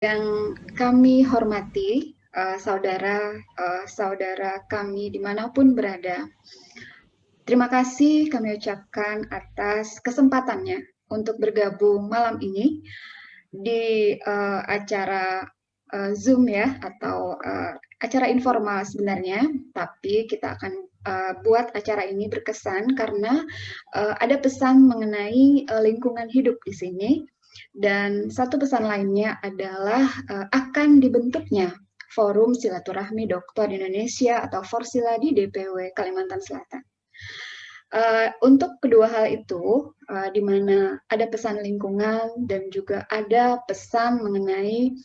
Yang kami hormati, saudara kami dimanapun berada, terima kasih kami ucapkan atas kesempatannya untuk bergabung malam ini di acara Zoom ya, atau acara informal sebenarnya, tapi kita akan buat acara ini berkesan karena ada pesan mengenai lingkungan hidup di sini. Dan satu pesan lainnya adalah akan dibentuknya Forum Silaturahmi Dokter Indonesia atau Forsila di DPW Kalimantan Selatan. Untuk kedua hal itu, di mana ada pesan lingkungan dan juga ada pesan mengenai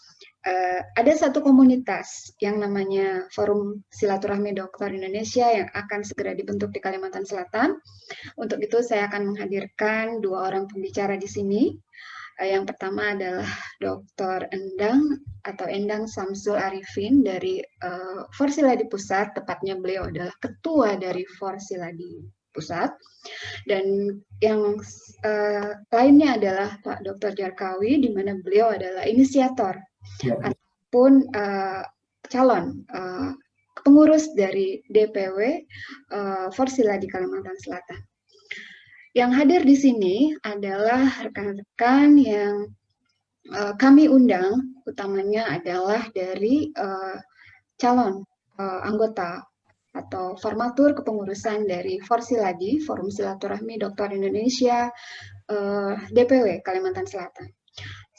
ada satu komunitas yang namanya Forum Silaturahmi Dokter Indonesia yang akan segera dibentuk di Kalimantan Selatan. Untuk itu saya akan menghadirkan dua orang pembicara di sini. Yang pertama adalah Dr. Endang Samsul Arifin dari Forsiladi Pusat, tepatnya beliau adalah ketua dari Forsiladi Pusat. Dan yang lainnya adalah Pak Dr. Jarkawi, di mana beliau adalah inisiator ataupun calon pengurus dari DPW Forsila di Kalimantan Selatan. Yang hadir di sini adalah rekan-rekan yang kami undang, utamanya adalah dari calon anggota atau formatur kepengurusan dari Forsiladi, Forum Silaturahmi Dokter Indonesia, DPW Kalimantan Selatan.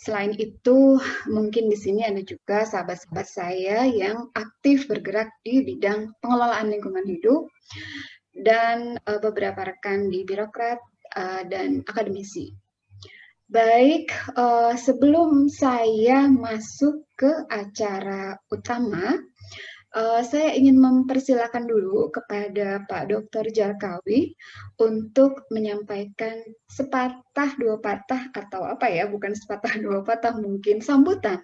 Selain itu, mungkin di sini ada juga sahabat-sahabat saya yang aktif bergerak di bidang pengelolaan lingkungan hidup, dan beberapa rekan di birokrat dan akademisi. Baik, sebelum saya masuk ke acara utama, saya ingin mempersilakan dulu kepada Pak Dr. Jarkawi untuk menyampaikan sepatah dua patah atau apa ya, bukan sepatah dua patah, mungkin sambutan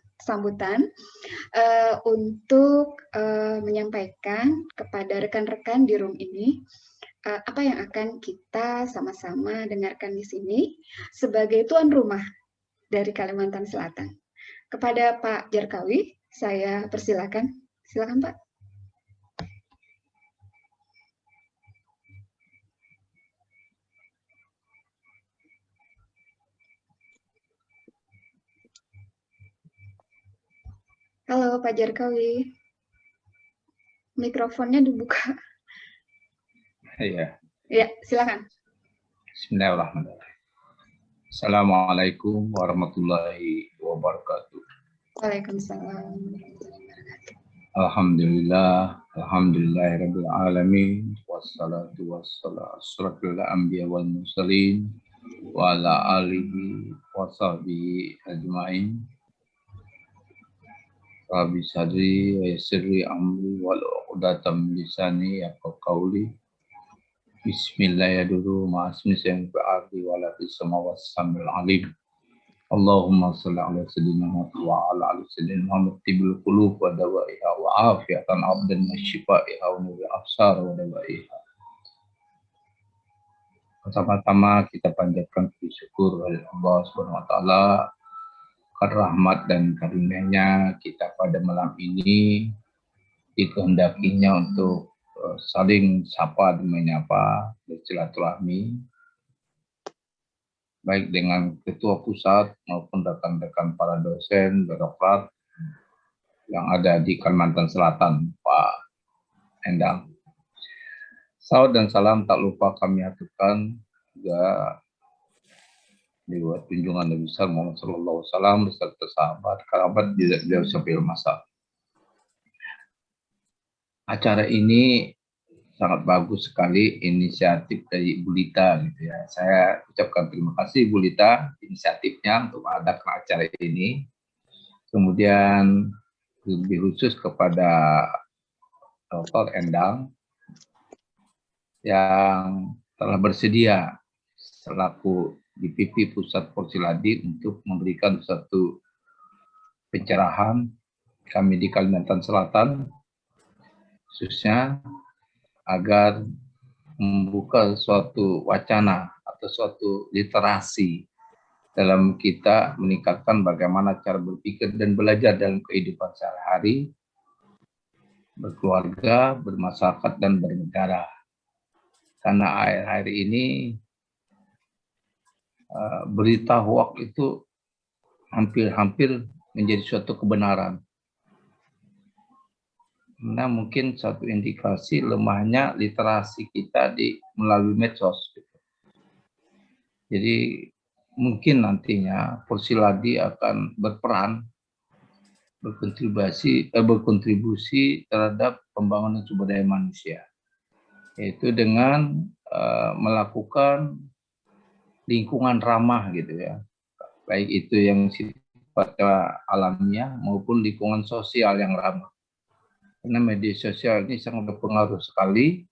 untuk menyampaikan kepada rekan-rekan di room ini apa yang akan kita sama-sama dengarkan di sini sebagai tuan rumah dari Kalimantan Selatan. Kepada Pak Jarkawi, saya persilakan. Silakan Pak. Halo Pak Jarkawi. Mikrofonnya dibuka. Iya. Ya, silakan. Bismillahirrahmanirrahim. Assalamualaikum warahmatullahi wabarakatuh. Waalaikumsalam. Alhamdulillah, alhamdulillahirabbil alamin, wassalatu wassalamu asyrafil anbiya wal mursalin wa ala alihi wa sahbihi ajmain. Rabbi sadri wa yassirli amri wal 'uqdatam min lisani yafqahu qawli. Bismillah ya dulu ma'asmi sayang ba'ardi walafis samawat sambil alim. Allahumma salli ala sayyidina Muhammad wa ala ali sayyidina Muhammad tibul qulub wa dawaiha wa afiatan abdan masyifaiha wa nuri absar wa dawaiha. Pertama-tama kita panjatkan syukur kepada Allah Subhanahu wa taala karena rahmat dan karunia-Nya kita pada malam ini dikehendakinya untuk saling sapa dan menyapa, bersilaturahmi, baik dengan ketua pusat maupun rekan-rekan para dosen, birokrat yang ada di Kalimantan Selatan, Pak Endang. Salam dan salam tak lupa kami aturkan juga lewat junjungan Nabi besar Muhammad Sallallahu Alaihi Wasallam beserta sahabat, kerabat beliau sampai masa. Acara ini sangat bagus sekali, inisiatif dari Ibu Lita gitu ya. Saya ucapkan terima kasih Ibu Lita inisiatifnya untuk mengadakan acara ini. Kemudian lebih khusus kepada Dr. Endang yang telah bersedia selaku DPP Pusat Forsiladi untuk memberikan satu pencerahan kami di Kalimantan Selatan, khususnya agar membuka suatu wacana atau suatu literasi dalam kita meningkatkan bagaimana cara berpikir dan belajar dalam kehidupan sehari-hari, berkeluarga, bermasyarakat, dan bernegara. Karena akhir-akhir ini berita hoax itu hampir-hampir menjadi suatu kebenaran. Nah, mungkin satu indikasi lemahnya literasi kita melalui medsos. Jadi mungkin nantinya Porsiladi akan berkontribusi terhadap pembangunan sumber daya manusia, yaitu dengan melakukan lingkungan ramah gitu ya, baik itu yang sifatnya alamiah maupun lingkungan sosial yang ramah. Karena media sosial ini sangat berpengaruh sekali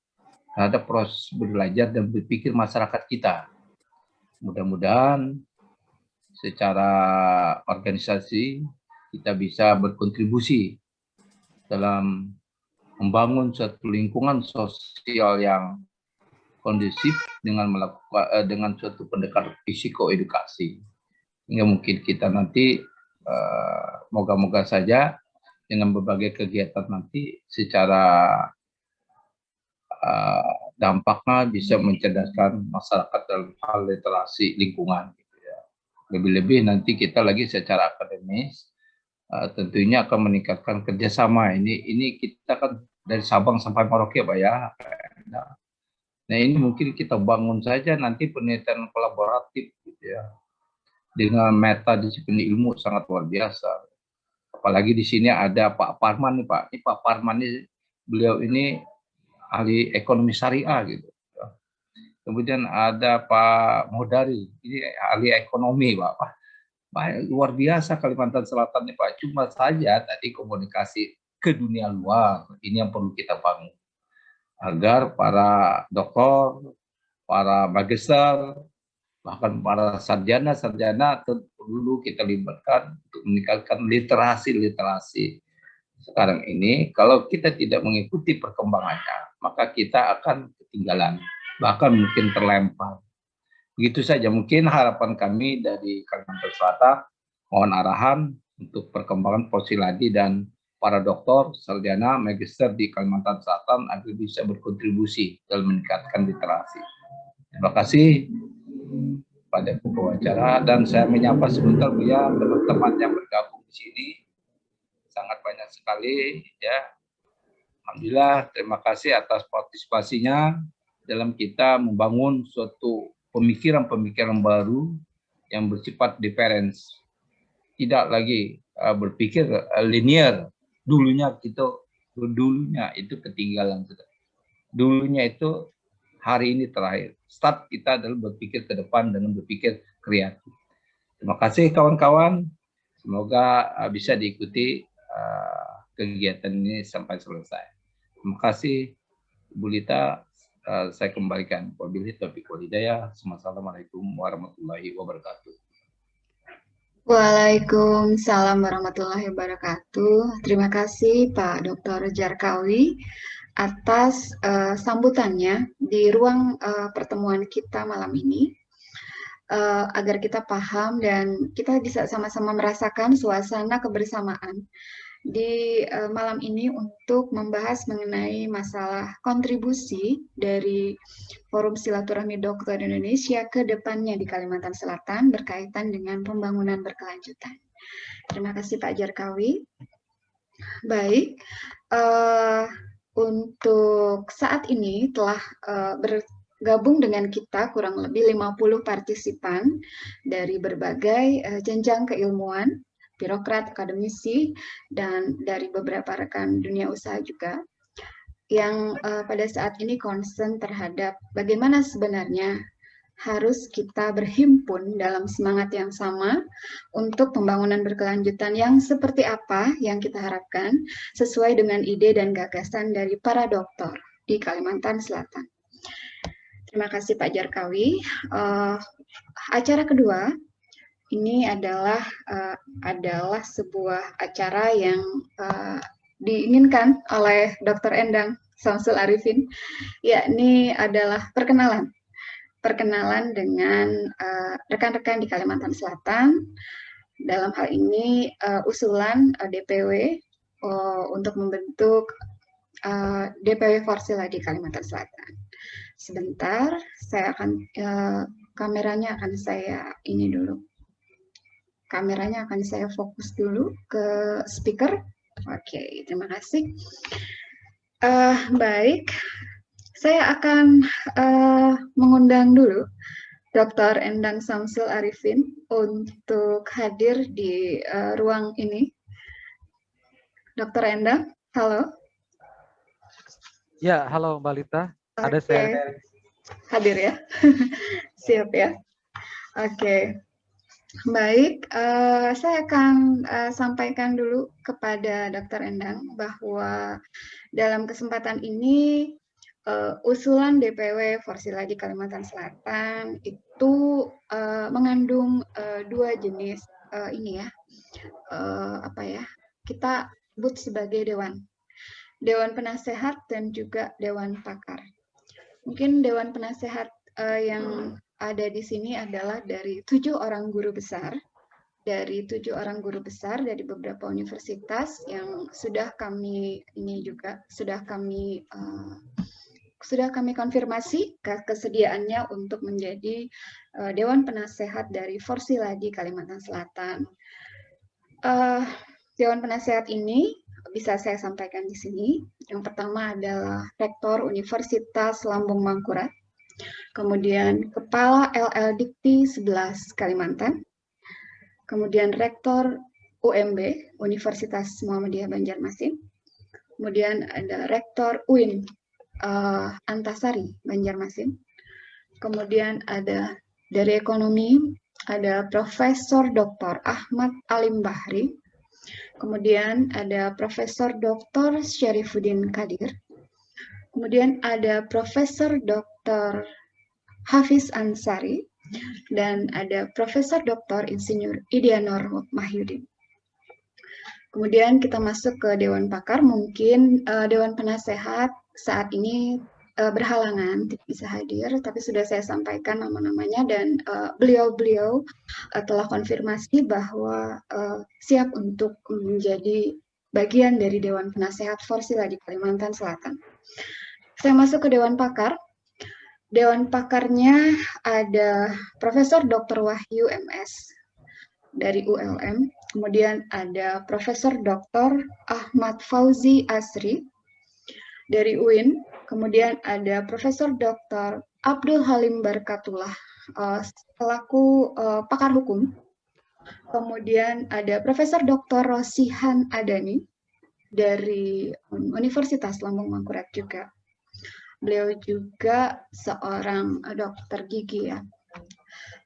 terhadap proses belajar dan berpikir masyarakat kita. Mudah-mudahan secara organisasi kita bisa berkontribusi dalam membangun suatu lingkungan sosial yang kondusif dengan suatu pendekatan psikoedukasi. Hingga mungkin kita nanti moga-moga saja dengan berbagai kegiatan nanti secara dampaknya bisa mencerdaskan masyarakat dalam hal literasi lingkungan. Gitu ya. Lebih-lebih nanti kita lagi secara akademis tentunya akan meningkatkan kerjasama. Ini kita kan dari Sabang sampai Merauke, Pak ya. Nah ini mungkin kita bangun saja nanti penelitian kolaboratif gitu ya, dengan metadisiplin ilmu sangat luar biasa. Apalagi di sini ada Pak Parman nih Pak. Ini Pak Parman ini, beliau ini ahli ekonomi syariah gitu. Kemudian ada Pak Modari, ini ahli ekonomi Pak. Luar biasa Kalimantan Selatan nih Pak. Cuma saja tadi komunikasi ke dunia luar ini yang perlu kita bangun agar para dokter, para magister, bahkan para sarjana perlu kita libatkan untuk meningkatkan literasi. Sekarang ini kalau kita tidak mengikuti perkembangannya, maka kita akan ketinggalan, bahkan mungkin terlempar. Begitu saja mungkin harapan kami dari Kalimantan Selatan, mohon arahan untuk perkembangan Porsiladi dan para doktor, sarjana, magister di Kalimantan Selatan agar bisa berkontribusi dalam meningkatkan literasi. Terima kasih pada pembawa acara dan saya menyapa sebentar Bu ya teman-teman yang bergabung di sini. Sangat banyak sekali ya. Alhamdulillah, terima kasih atas partisipasinya dalam kita membangun suatu pemikiran-pemikiran baru yang bersifat difference. Tidak lagi berpikir linear. Dulunya itu ketinggalan. Dulunya itu hari ini terakhir. Start kita adalah berpikir ke depan dengan berpikir kreatif. Terima kasih kawan-kawan. Semoga bisa diikuti kegiatan ini sampai selesai. Terima kasih Bu Lita. Saya kembalikan. Wabillahi taufiq wal hidayah. Assalamualaikum warahmatullahi wabarakatuh. Waalaikumsalam warahmatullahi wabarakatuh. Terima kasih Pak Dr. Jarkawi atas sambutannya di ruang pertemuan kita malam ini, agar kita paham dan kita bisa sama-sama merasakan suasana kebersamaan di malam ini untuk membahas mengenai masalah kontribusi dari Forum Silaturahmi Dokter Indonesia ke depannya di Kalimantan Selatan berkaitan dengan pembangunan berkelanjutan. Terima kasih Pak Jarkawi. Baik, untuk saat ini telah bergabung dengan kita kurang lebih 50 partisipan dari berbagai jenjang keilmuan, birokrat, akademisi, dan dari beberapa rekan dunia usaha juga, yang pada saat ini concern terhadap bagaimana sebenarnya harus kita berhimpun dalam semangat yang sama untuk pembangunan berkelanjutan yang seperti apa yang kita harapkan sesuai dengan ide dan gagasan dari para dokter di Kalimantan Selatan. Terima kasih Pak Jarkawi. Acara kedua ini adalah sebuah acara yang diinginkan oleh Dr. Endang Samsul Arifin, yakni adalah perkenalan perkenalan dengan rekan-rekan di Kalimantan Selatan. Dalam hal ini usulan DPW untuk membentuk DPW Forsila di Kalimantan Selatan. Sebentar, saya akan kameranya akan saya ini dulu. Kameranya akan saya fokus dulu ke speaker. Oke, terima kasih. Baik, saya akan mengundang dulu Dr. Endang Samsul Arifin untuk hadir di ruang ini. Dr. Endang, halo. Ya, halo Mbak Lita. Ada saya. Hadir ya. Siap ya. Oke. Baik, saya akan sampaikan dulu kepada Dr. Endang bahwa dalam kesempatan ini usulan DPW Forsila di Kalimantan Selatan itu mengandung dua jenis ini ya, kita sebut sebagai Dewan Penasehat dan juga Dewan Pakar. Mungkin Dewan Penasehat yang ada di sini adalah dari 7 orang guru besar, dari beberapa universitas yang sudah kami konfirmasi kesediaannya untuk menjadi Dewan Penasehat dari Forsila di Kalimantan Selatan. Dewan Penasehat ini bisa saya sampaikan di sini. Yang pertama adalah Rektor Universitas Lambung Mangkurat, kemudian Kepala LL Dikti 11 Kalimantan, kemudian Rektor UMB Universitas Muhammadiyah Banjarmasin, kemudian ada Rektor UIN Antasari Banjarmasin, kemudian ada dari ekonomi ada Profesor Dr. Ahmad Alim Bahri, kemudian ada Profesor Dr. Syarifuddin Kadir, kemudian ada Profesor Dr. Hafiz Ansari, dan ada Profesor Dr. Insinyur Idianor Mahyudin. Kemudian kita masuk ke Dewan Pakar. Mungkin Dewan Penasehat saat ini berhalangan tidak bisa hadir, tapi sudah saya sampaikan nama-namanya dan beliau-beliau telah konfirmasi bahwa siap untuk menjadi bagian dari Dewan Penasehat Forsila di Kalimantan Selatan. Saya masuk ke Dewan Pakar. Dewan Pakarnya ada Profesor Dr. Wahyu MS dari ULM, kemudian ada Profesor Dr. Ahmad Fauzi Asri dari UIN, kemudian ada Profesor Dr. Abdul Halim Barkatullah selaku pakar hukum, kemudian ada Profesor Dr. Rosihan Adani dari Universitas Lambung Mangkurat juga. Beliau juga seorang dokter gigi ya.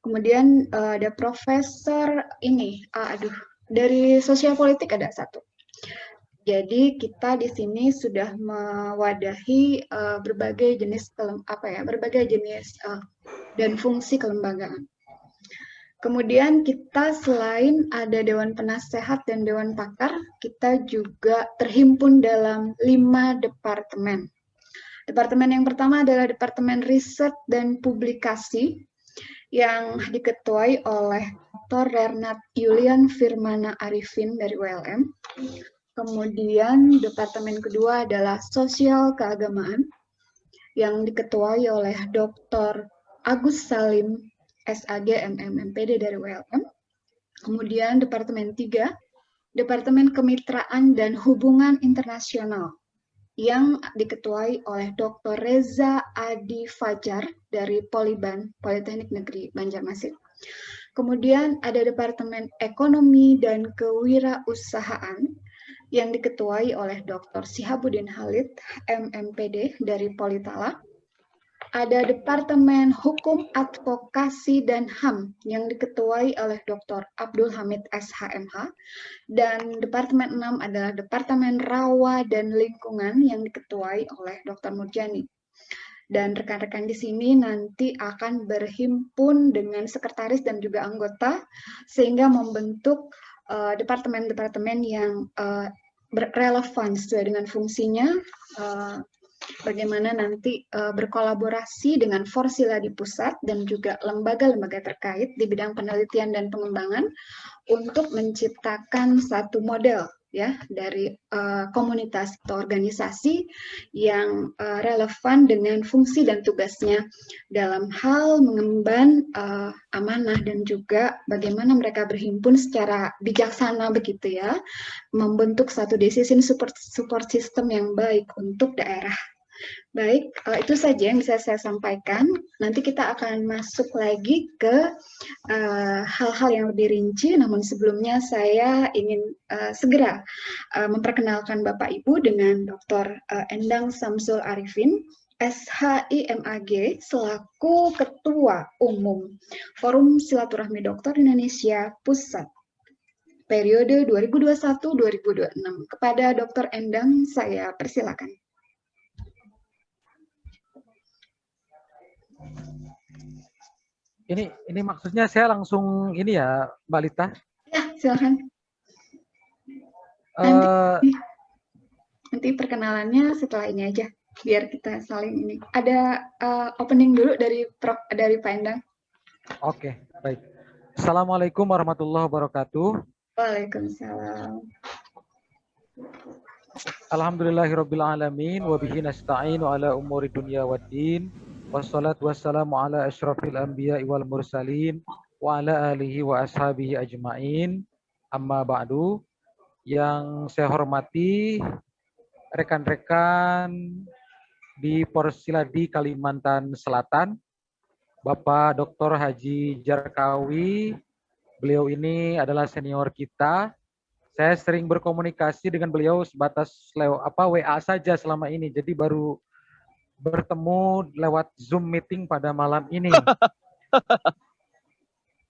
Kemudian ada Profesor ini, dari sosial politik ada satu. Jadi kita di sini sudah mewadahi berbagai jenis dan fungsi kelembagaan. Kemudian kita selain ada Dewan Penasehat dan Dewan Pakar, kita juga terhimpun dalam 5 departemen. Departemen yang pertama adalah Departemen Riset dan Publikasi yang diketuai oleh Dr. Renat Yulian Firmana Arifin dari ULM. Kemudian departemen kedua adalah Sosial Keagamaan yang diketuai oleh Dr. Agus Salim SAG MM MPD dari ULM. Kemudian departemen 3, Departemen Kemitraan dan Hubungan Internasional yang diketuai oleh Dr. Reza Adi Fajar dari Poliban, Politeknik Negeri Banjarmasin. Kemudian ada Departemen Ekonomi dan Kewirausahaan yang diketuai oleh Dr. Sihabuddin Halid, MMPD dari Politala. Ada Departemen Hukum Advokasi dan HAM yang diketuai oleh Dr. Abdul Hamid SHMH, dan Departemen 6 adalah Departemen Rawa dan Lingkungan yang diketuai oleh Dr. Murjani. Dan rekan-rekan di sini nanti akan berhimpun dengan sekretaris dan juga anggota sehingga membentuk departemen-departemen yang relevan sesuai dengan fungsinya bagaimana nanti berkolaborasi dengan Forsila di pusat dan juga lembaga-lembaga terkait di bidang penelitian dan pengembangan untuk menciptakan satu model ya dari komunitas atau organisasi yang relevan dengan fungsi dan tugasnya dalam hal mengemban amanah dan juga bagaimana mereka berhimpun secara bijaksana begitu ya, membentuk satu decision support system yang baik untuk daerah. Baik, itu saja yang bisa saya sampaikan. Nanti kita akan masuk lagi ke hal-hal yang lebih rinci, namun sebelumnya saya ingin segera memperkenalkan Bapak Ibu dengan Dr. Endang Samsul Arifin, SHIMAG, selaku Ketua Umum Forum Silaturahmi Dokter Indonesia Pusat periode 2021-2026. Kepada Dr. Endang, saya persilakan. Ini maksudnya saya langsung ini ya, Mbak Lita. Ya, silakan. Nanti perkenalannya setelah ini aja, biar kita saling ini. Ada opening dulu dari Pak Endang. Oke, baik. Assalamualaikum warahmatullahi wabarakatuh. Waalaikumsalam. Alhamdulillahirabbil alamin wa bihi nasta'inu ala umuri dunya waddin. Wassalatu wassalamu ala asyrafil anbiya'i wal mursalin wa ala alihi wa ashabihi ajmain. Amma ba'du. Yang saya hormati rekan-rekan di Porsiladi Kalimantan Selatan, Bapak Dr. Haji Jarkawi. Beliau ini adalah senior kita. Saya sering berkomunikasi dengan beliau sebatas WA saja selama ini. Jadi baru bertemu lewat Zoom meeting pada malam ini.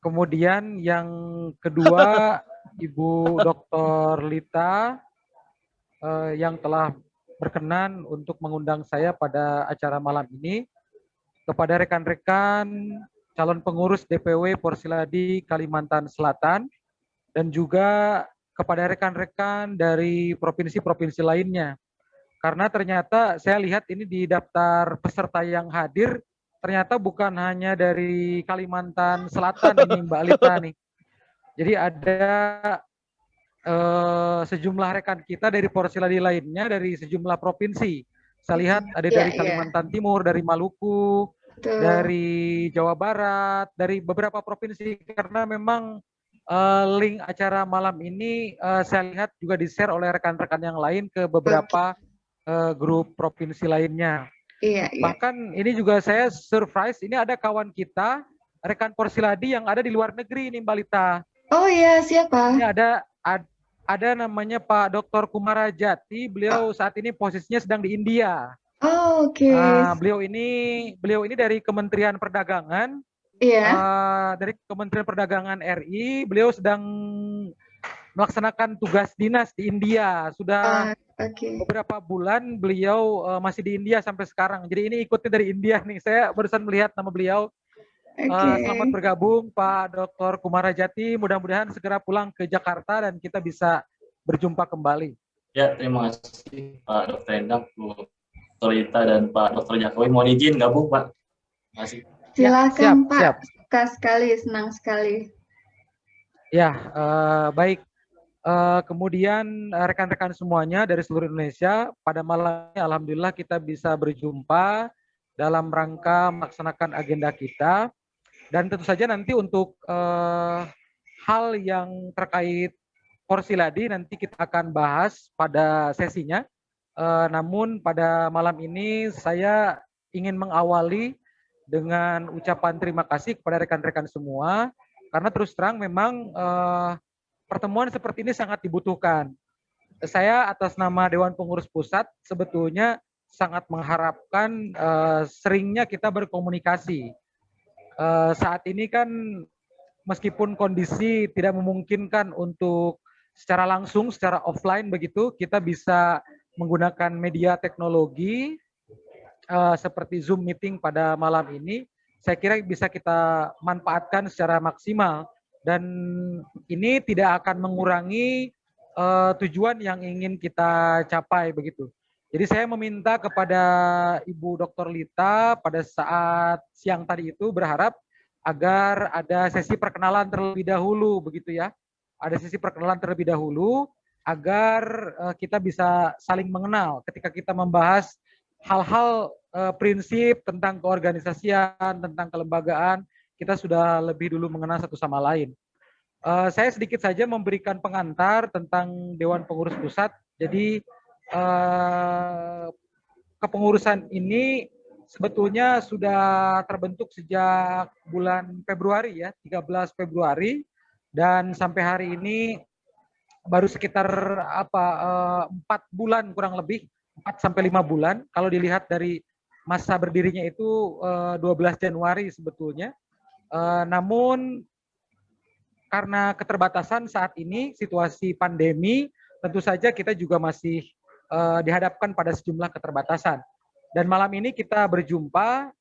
Kemudian yang kedua, Ibu Dr. Lita yang telah berkenan untuk mengundang saya pada acara malam ini. Kepada rekan-rekan calon pengurus DPW Porsiladi Kalimantan Selatan dan juga kepada rekan-rekan dari provinsi-provinsi lainnya. Karena ternyata saya lihat ini di daftar peserta yang hadir, ternyata bukan hanya dari Kalimantan Selatan ini Mbak Lita nih. Jadi ada sejumlah rekan kita dari Porsiladi lainnya, dari sejumlah provinsi. Saya lihat ada dari Kalimantan Timur, dari Maluku, dari Jawa Barat, dari beberapa provinsi. Karena memang link acara malam ini saya lihat juga di-share oleh rekan-rekan yang lain ke beberapa grup provinsi lainnya. Bahkan ini juga saya surprise, ini ada kawan kita, rekan Porsiladi yang ada di luar negeri ini Mbak Lita. Oh iya, siapa? Ini ada namanya Pak Dr. Kumarajati, beliau saat ini posisinya sedang di India. Oh, oke. Beliau ini dari Kementerian Perdagangan. Iya. Dari Kementerian Perdagangan RI, beliau sedang melaksanakan tugas dinas di India. Sudah beberapa bulan beliau masih di India sampai sekarang. Jadi ini ikutnya dari India nih. Saya barusan melihat nama beliau. Selamat bergabung Pak Dr. Kumarajati. Mudah-mudahan segera pulang ke Jakarta dan kita bisa berjumpa kembali. Ya, terima kasih Pak Dr. Endang, Bu Dr. Lita dan Pak Dr. Jarkawi. Mohon izin gabung Pak. Terima kasih. Silakan Pak. Siap. Suka sekali, senang sekali. Ya, baik. Kemudian rekan-rekan semuanya dari seluruh Indonesia, pada malam ini alhamdulillah kita bisa berjumpa dalam rangka melaksanakan agenda kita. Dan tentu saja nanti untuk hal yang terkait Porsiladi nanti kita akan bahas pada sesinya. Namun pada malam ini saya ingin mengawali dengan ucapan terima kasih kepada rekan-rekan semua. Karena terus terang memang pertemuan seperti ini sangat dibutuhkan. Saya atas nama Dewan Pengurus Pusat sebetulnya sangat mengharapkan seringnya kita berkomunikasi. Saat ini kan meskipun kondisi tidak memungkinkan untuk secara langsung, secara offline begitu, kita bisa menggunakan media teknologi seperti Zoom meeting pada malam ini. Saya kira bisa kita manfaatkan secara maksimal dan ini tidak akan mengurangi tujuan yang ingin kita capai begitu. Jadi saya meminta kepada Ibu Dr. Lita pada saat siang tadi itu berharap agar ada sesi perkenalan terlebih dahulu begitu ya. Ada sesi perkenalan terlebih dahulu agar kita bisa saling mengenal ketika kita membahas hal-hal prinsip tentang keorganisasian, tentang kelembagaan, kita sudah lebih dulu mengenal satu sama lain. Saya sedikit saja memberikan pengantar tentang Dewan Pengurus Pusat. Jadi kepengurusan ini sebetulnya sudah terbentuk sejak bulan Februari ya, 13 Februari, dan sampai hari ini baru sekitar 4 bulan kurang lebih, 4 sampai 5 bulan kalau dilihat dari masa berdirinya itu 12 Januari sebetulnya. Namun karena keterbatasan saat ini situasi pandemi, tentu saja kita juga masih dihadapkan pada sejumlah keterbatasan. Dan malam ini kita berjumpa,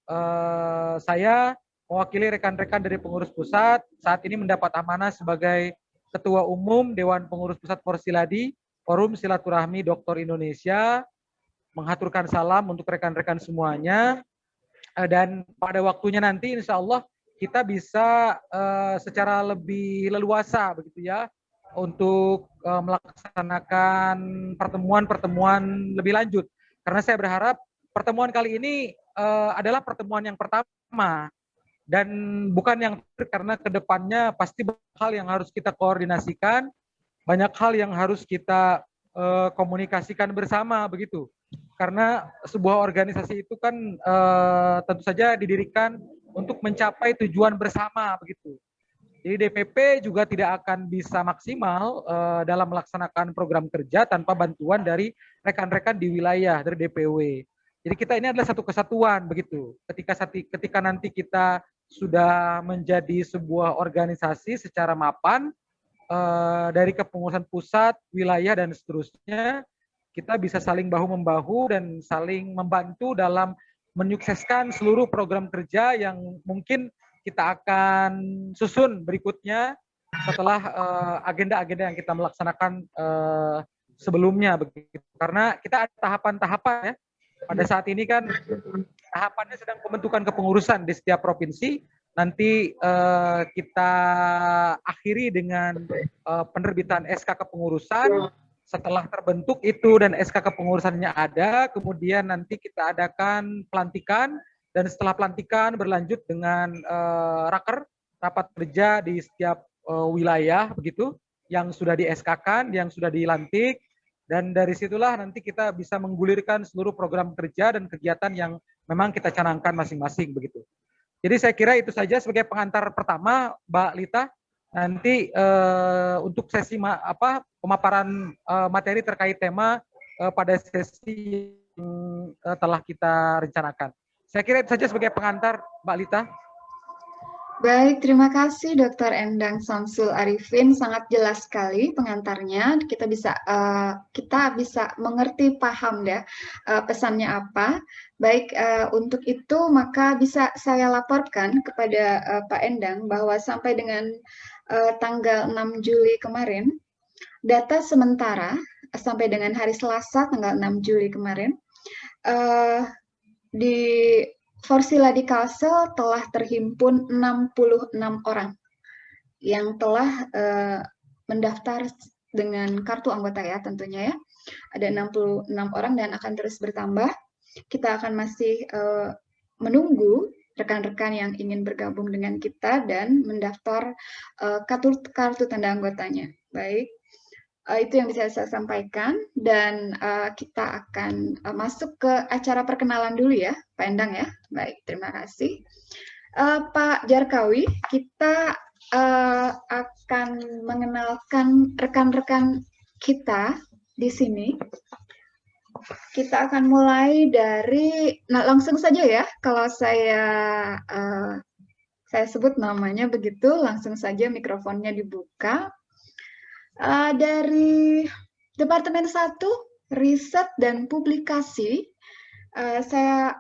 saya mewakili rekan-rekan dari pengurus pusat, saat ini mendapat amanah sebagai Ketua Umum Dewan Pengurus Pusat Porsiladi, Forum Silaturahmi Dokter Indonesia, mengaturkan salam untuk rekan-rekan semuanya, dan pada waktunya nanti insya Allah kita bisa secara lebih leluasa begitu ya, untuk melaksanakan pertemuan-pertemuan lebih lanjut. Karena saya berharap pertemuan kali ini adalah pertemuan yang pertama dan bukan yang terakhir, karena kedepannya pasti banyak hal yang harus kita koordinasikan, banyak hal yang harus kita komunikasikan bersama begitu. Karena sebuah organisasi itu kan tentu saja didirikan untuk mencapai tujuan bersama begitu. Jadi DPP juga tidak akan bisa maksimal dalam melaksanakan program kerja tanpa bantuan dari rekan-rekan di wilayah, dari DPW. Jadi kita ini adalah satu kesatuan begitu. Ketika nanti kita sudah menjadi sebuah organisasi secara mapan dari kepengurusan pusat, wilayah dan seterusnya, kita bisa saling bahu-membahu dan saling membantu dalam menyukseskan seluruh program kerja yang mungkin kita akan susun berikutnya setelah agenda-agenda yang kita melaksanakan sebelumnya begitu. Karena kita ada tahapan-tahapan ya. Pada saat ini kan tahapannya sedang pembentukan kepengurusan di setiap provinsi. Nanti kita akhiri dengan penerbitan SK kepengurusan. Setelah terbentuk itu dan SK kepengurusannya ada, kemudian nanti kita adakan pelantikan, dan setelah pelantikan berlanjut dengan raker, rapat kerja di setiap wilayah begitu, yang sudah di SK-kan, yang sudah dilantik, dan dari situlah nanti kita bisa menggulirkan seluruh program kerja dan kegiatan yang memang kita canangkan masing-masing begitu. Jadi saya kira itu saja sebagai pengantar pertama, Mbak Lita. Nanti untuk sesi pemaparan materi terkait tema pada sesi yang telah kita rencanakan. Saya kira itu saja sebagai pengantar, Mbak Lita. Baik, terima kasih Dr. Endang Samsul Arifin, sangat jelas sekali pengantarnya. Kita bisa mengerti, paham ya pesannya apa. Baik, untuk itu maka bisa saya laporkan kepada Pak Endang bahwa sampai dengan tanggal 6 Juli kemarin, data sementara sampai dengan hari Selasa tanggal 6 Juli kemarin, di Porsiladi Kalsel telah terhimpun 66 orang yang telah mendaftar dengan kartu anggota ya tentunya ya. Ada 66 orang dan akan terus bertambah. Kita akan masih menunggu rekan-rekan yang ingin bergabung dengan kita dan mendaftar kartu tanda anggotanya. Baik. Itu yang bisa saya sampaikan, dan kita akan masuk ke acara perkenalan dulu ya, Pak Endang ya. Baik, terima kasih. Pak Jarkawi, kita akan mengenalkan rekan-rekan kita di sini. Kita akan mulai dari, langsung saja ya, kalau saya sebut namanya begitu, langsung saja mikrofonnya dibuka. Dari Departemen 1 Riset dan Publikasi, saya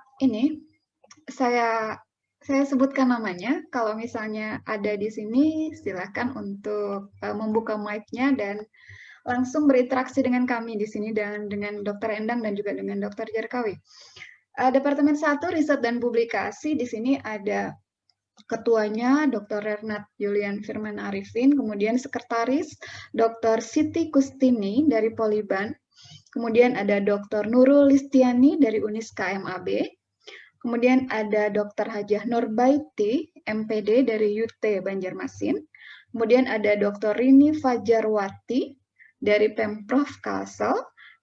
sebutkan namanya. Kalau misalnya ada di sini, silakan untuk membuka mic-nya dan langsung berinteraksi dengan kami di sini dan dengan Dr. Endang dan juga dengan Dr. Jarkawi. Departemen 1 Riset dan Publikasi di sini ada ketuanya Dr. Renat Julian Firman Arifin, kemudian sekretaris Dr. Siti Kustini dari Poliban, kemudian ada Dr. Nurul Listiani dari Unis KMAB, kemudian ada Dr. Hajah Nurbaiti, MPD dari UT Banjarmasin, kemudian ada Dr. Rini Fajarwati dari Pemprov Kalsel,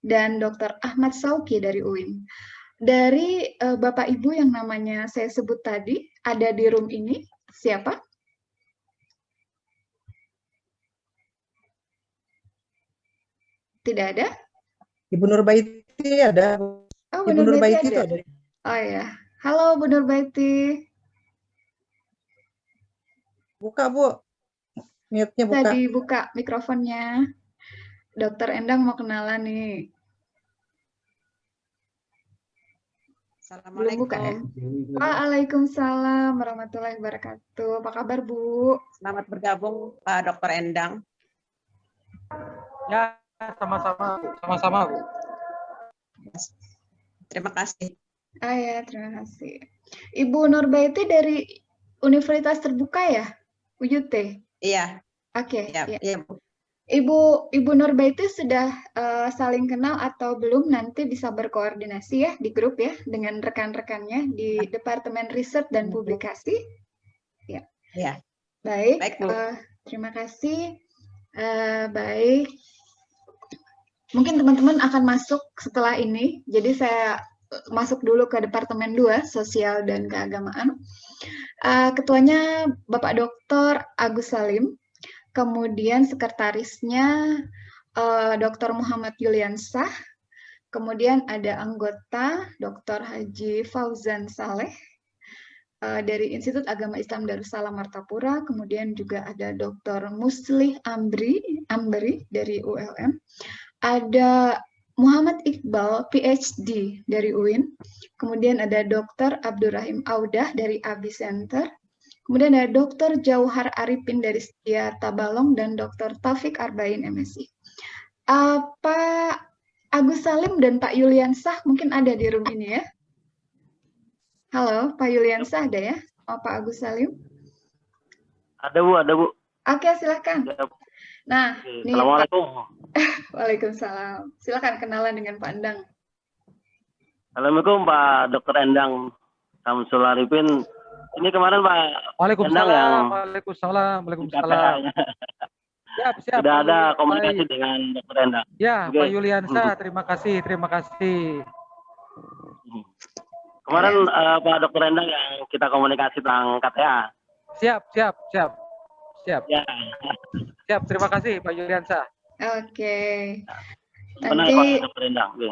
dan Dr. Ahmad Sauki dari UIN. Dari Bapak Ibu yang namanya saya sebut tadi, ada di room ini, siapa? Tidak ada? Ibu Nurbaiti ada. Oh, Ibu Nurbaiti itu ada. Oh ya, halo Bu Nurbaiti. Buka Bu, mute-nya Bisa buka. dibuka mikrofonnya. Dokter Endang mau kenalan nih. Belum buka ya? Waalaikumsalam warahmatullahi wabarakatuh. Apa kabar Bu? Selamat bergabung Pak Dr. Endang. Ya, sama-sama, sama-sama, Bu. Terima kasih. Ya, terima kasih. Ibu Nurbaiti dari Universitas Terbuka ya? UUT? Iya. Oke. Iya, Ya. iya Bu. Ibu Nurbaiti sudah saling kenal atau belum, nanti bisa berkoordinasi ya di grup ya dengan rekan-rekannya di Departemen Riset dan Publikasi. Ya. Iya. Baik, Baik, Bu. terima kasih. Baik. Mungkin teman-teman akan masuk setelah ini. Jadi saya masuk dulu ke Departemen 2, Sosial dan Keagamaan. Ketuanya Bapak Dr. Agus Salim. Kemudian sekretarisnya Dr. Muhammad Yuliansah, kemudian ada anggota Dr. Haji Fauzan Saleh dari Institut Agama Islam Darussalam Martapura, kemudian juga ada Dr. Muslih Ambri dari ULM, ada Muhammad Iqbal PhD dari UIN, kemudian ada Dr. Abdurrahim Audah dari ABI Center, kemudian ada Dr. Jauhar Arifin dari Setia Tabalong dan Dr. Taufik Arbain MSI. Pak Agus Salim dan Pak Yuliansah mungkin ada di room ini ya. Halo, Pak Yuliansah ada ya? Oh, Pak Agus Salim? Ada Bu, ada Bu. Oke, silakan. Ya, Bu. Nah, nih, Assalamualaikum. Waalaikumsalam. Silakan kenalan dengan Pak Endang. Assalamualaikum Pak Dr. Endang Samsul Arifin. Ini kemarin Pak Waalaikumsalam, Endang yang waalaikumsalam, waalaikumsalam. Siap, siap. sudah ada Pak komunikasi dengan Dr. Endang. Ya, Oke. Pak Yuliansah, terima kasih, terima kasih. Kemarin Pak Dr. Endang yang kita komunikasi tentang KTA. Siap, siap, siap, siap, Ya, siap. Terima kasih, Pak Yuliansah. Oke. benar Nanti, Pak Dr. Endang. Oke.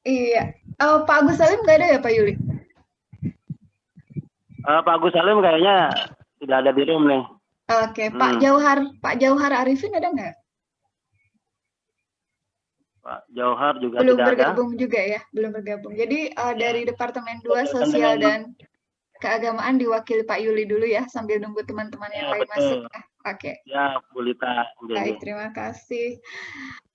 iya. Pak Agus Salim nggak ada ya, Pak Yuli? Pak Agus Salim kayaknya tidak ada di room nih. Oke, Pak Jauhar Arifin ada nggak? Pak Jauhar juga Belum tidak ada. bergabung juga ya, belum bergabung. Jadi dari Departemen 2 Sosial dan Keagamaan diwakili Pak Yuli dulu ya, sambil nunggu teman-teman yang Ya, lain betul. masuk. Oke, Ya, Bu Lita. baik, terima kasih.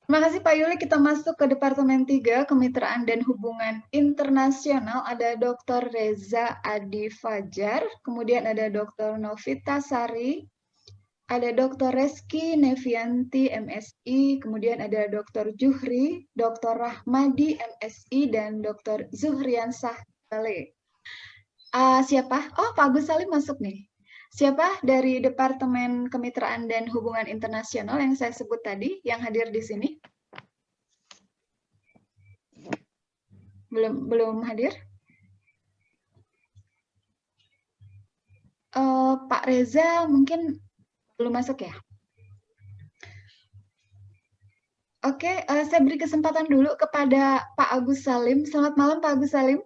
Terima kasih Pak Yuli, kita masuk ke Departemen 3, Kemitraan dan Hubungan Internasional. Ada Dr. Reza Adi Fajar, kemudian ada Dr. Novita Sari, ada Dr. Reski Nevianti MSI, kemudian ada Dr. Juhri, Dr. Rahmadi MSI, dan Dr. Zuhriansah Saleh. Siapa? Oh, Pak Agus Salim masuk nih. Siapa dari Departemen Kemitraan dan Hubungan Internasional yang saya sebut tadi, yang hadir di sini? Belum hadir? Pak Reza mungkin belum masuk ya? Oke, saya beri kesempatan dulu kepada Pak Agus Salim. Selamat malam Pak Agus Salim.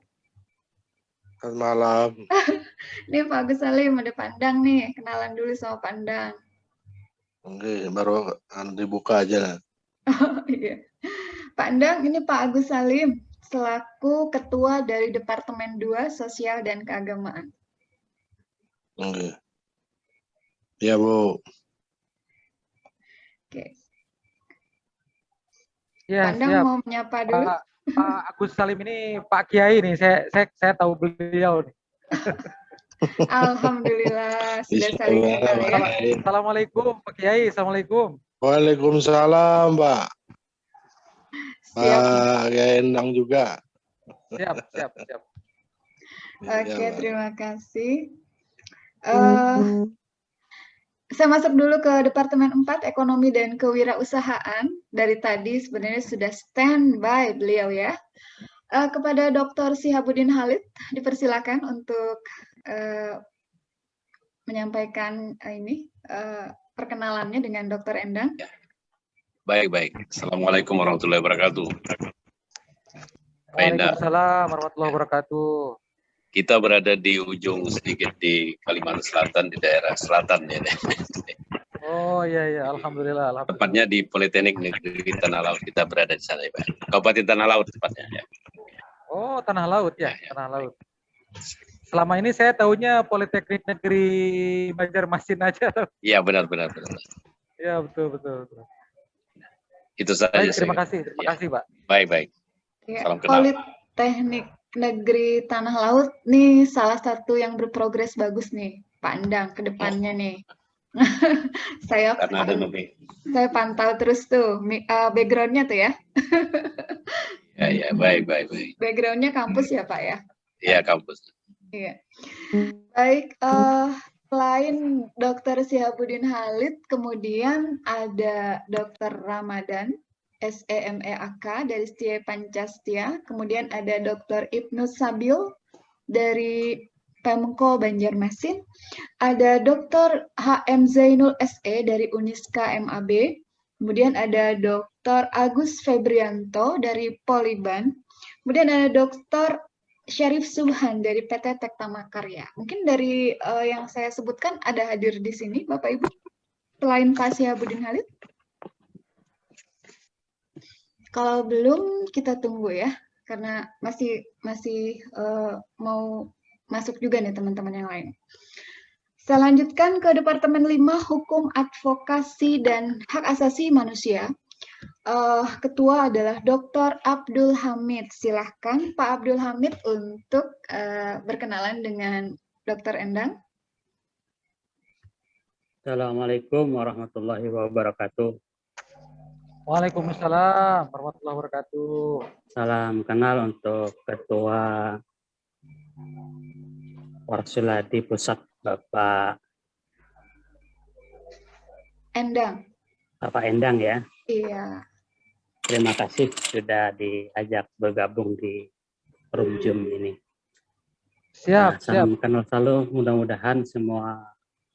Selamat malam. Nih Pak Agus Salim, ada Pandang nih. Kenalan dulu sama Pandang. Oke, baru dibuka aja lah. Oh, iya. Pak Endang, ini Pak Agus Salim, selaku Ketua dari Departemen 2 Sosial dan Keagamaan. Oke. Ya, Bu. Oke. Ya, Pak Endang siap. mau menyapa dulu. Pak Agus Salim ini Pak Kiai nih, saya tahu beliau nih. Alhamdulillah sudah saling kenal ya. Assalamualaikum Pak Kiai, assalamualaikum. Waalaikumsalam, Pak. Siap. Kayak Endang juga. Siap. Oke, Pak. terima kasih. Saya masuk dulu ke Departemen 4 Ekonomi dan Kewirausahaan. Dari tadi sebenarnya sudah standby beliau ya. Kepada Dr. Sihabuddin Khalid, dipersilakan untuk menyampaikan perkenalannya dengan Dr. Endang. Baik. Assalamualaikum warahmatullahi wabarakatuh. Waalaikumsalam warahmatullahi wabarakatuh. Kita berada di ujung sedikit di Kalimantan Selatan, di daerah selatan ya. Oh iya, alhamdulillah. Tepatnya di Politeknik Negeri Tanah Laut, kita berada di sana ya, Pak. Kabupaten Tanah Laut tepatnya ya. Oh, Tanah Laut ya, Tanah Laut. Selama ini saya tahunya Politeknik Negeri Banjarmasin aja. Iya, benar. Ya, betul. Itu saja. Baik, terima kasih Pak. Baik. Ya, Salam kenal. Politeknik Negeri Tanah Laut nih salah satu yang berprogres bagus nih, Pak Endang, ke depannya nih. Saya pantau terus tuh background-nya tuh ya. Ya, baik. Background-nya kampus ya, Pak ya? Iya, kampus. Iya. Baik, selain Dr. Sihabuddin Khalid, kemudian ada Dr. Ramadan, SEMEAK dari Setia Pancastia, kemudian ada Dr. Ibnu Sabil dari Pemko Banjarmasin, ada Dr. HM Zainul SE dari Uniska MAB, kemudian ada Dr. Agus Febrianto dari Poliban, kemudian ada Dr. Syarif Subhan dari PT Tekta Makarya. Mungkin dari yang saya sebutkan ada hadir di sini, Bapak Ibu, selain Pak Sihabuddin Khalid? Kalau belum, kita tunggu ya, karena masih mau masuk juga nih teman-teman yang lain. Saya lanjutkan ke Departemen 5 Hukum Advokasi dan Hak Asasi Manusia. Ketua adalah Dr. Abdul Hamid. Silahkan Pak Abdul Hamid untuk berkenalan dengan Dr. Endang. Assalamualaikum warahmatullahi wabarakatuh. Waalaikumsalam warahmatullahi wabarakatuh. Salam kenal untuk Ketua Warsuladi Pusat Bapak Endang. Bapak Endang ya. Iya. Terima kasih sudah diajak bergabung di Room Zoom ini. Siap. Salam kenal selalu, mudah-mudahan semua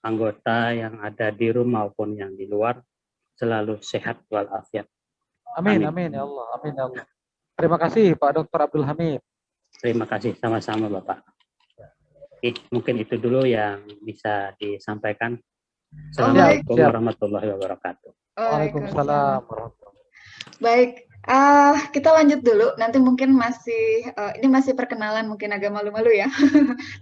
anggota yang ada di rumah maupun yang di luar selalu sehat walafiat. Amin ya Allah. Terima kasih Pak Dr. Abdul Hamid. Terima kasih sama-sama Bapak. Mungkin itu dulu yang bisa disampaikan. Assalamualaikum warahmatullahi wabarakatuh. Waalaikumsalam warahmatullahi wabarakatuh. Baik, kita lanjut dulu. Nanti mungkin ini masih perkenalan, mungkin agak malu-malu ya.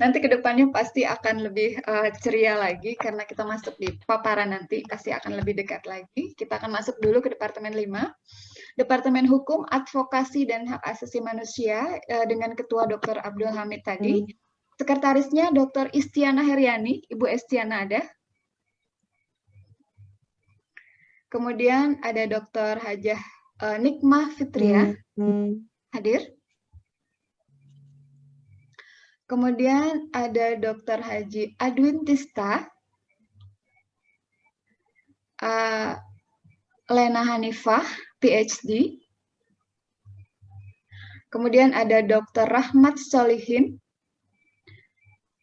Nanti kedepannya pasti akan lebih ceria lagi karena kita masuk di paparan nanti pasti akan lebih dekat lagi. Kita akan masuk dulu ke Departemen 5, Departemen Hukum, Advokasi dan Hak Asasi Manusia dengan Ketua Dr. Abdul Hamid tadi. Sekretarisnya Dr. Istiana Heriani, Ibu Estiana ada. Kemudian ada Dr. Hajah Nikmah Fitria, hadir. Kemudian ada Dr. Haji Adwin Tista, Lena Hanifah, PhD. Kemudian ada Dr. Rahmat Solihin.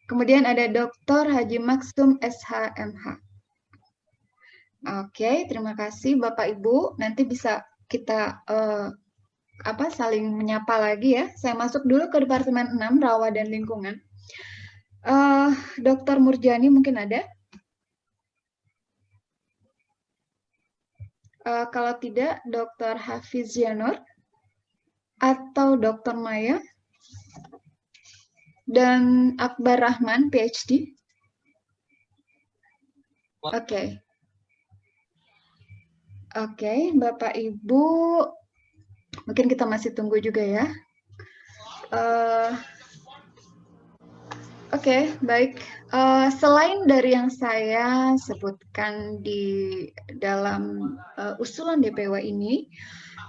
Kemudian ada Dr. Haji Maksum SHMH. Oke, terima kasih Bapak Ibu. Nanti bisa kita saling menyapa lagi ya. Saya masuk dulu ke Departemen 6 Rawa dan Lingkungan. Dr. Murjani mungkin ada? Kalau tidak, Dr. Hafiz Janur atau Dr. Maya dan Akbar Rahman, PhD. Oke, Bapak Ibu, Mungkin kita masih tunggu juga ya. Oke, baik. Selain dari yang saya sebutkan di dalam usulan DPW ini,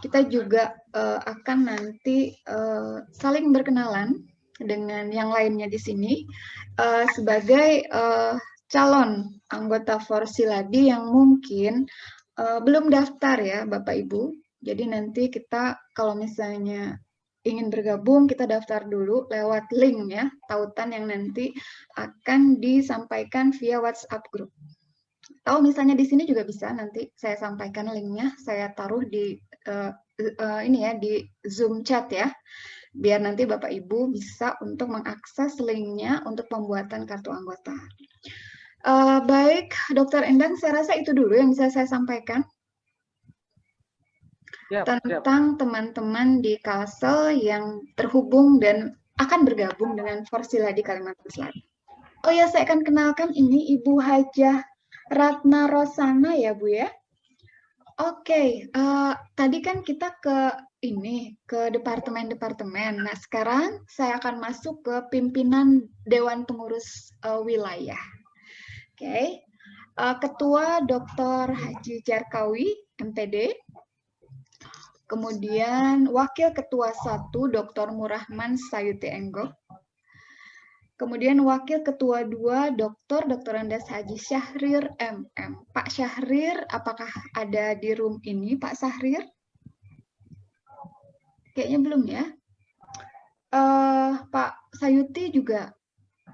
kita juga akan nanti saling berkenalan dengan yang lainnya di sini sebagai calon anggota Forsiladi yang mungkin belum daftar ya, Bapak Ibu. Jadi nanti kita kalau misalnya ingin bergabung, kita daftar dulu lewat link ya, tautan yang nanti akan disampaikan via WhatsApp group. Atau misalnya di sini juga bisa nanti saya sampaikan linknya, saya taruh di ini ya di Zoom chat ya, biar nanti Bapak Ibu bisa untuk mengakses linknya untuk pembuatan kartu anggota. Baik, Dr. Endang, saya rasa itu dulu yang bisa saya sampaikan. Tentang teman-teman di Kalsel yang terhubung dan akan bergabung dengan Forsiladi Kalimantan Selatan. Oh ya, saya akan kenalkan ini Ibu Hajah Ratna Rosana ya Bu ya. Oke, tadi kan kita ke departemen-departemen. Nah sekarang saya akan masuk ke pimpinan Dewan Pengurus Wilayah. Oke, Ketua Dr. Haji Jarkawi, MPD. Kemudian Wakil Ketua 1 Dr. Murahman Sayuti Enggok. Kemudian Wakil Ketua 2 Dr. Andes Haji Syahrir MM. Pak Syahrir, apakah ada di room ini Pak Syahrir? Kayaknya belum ya. Pak Sayuti juga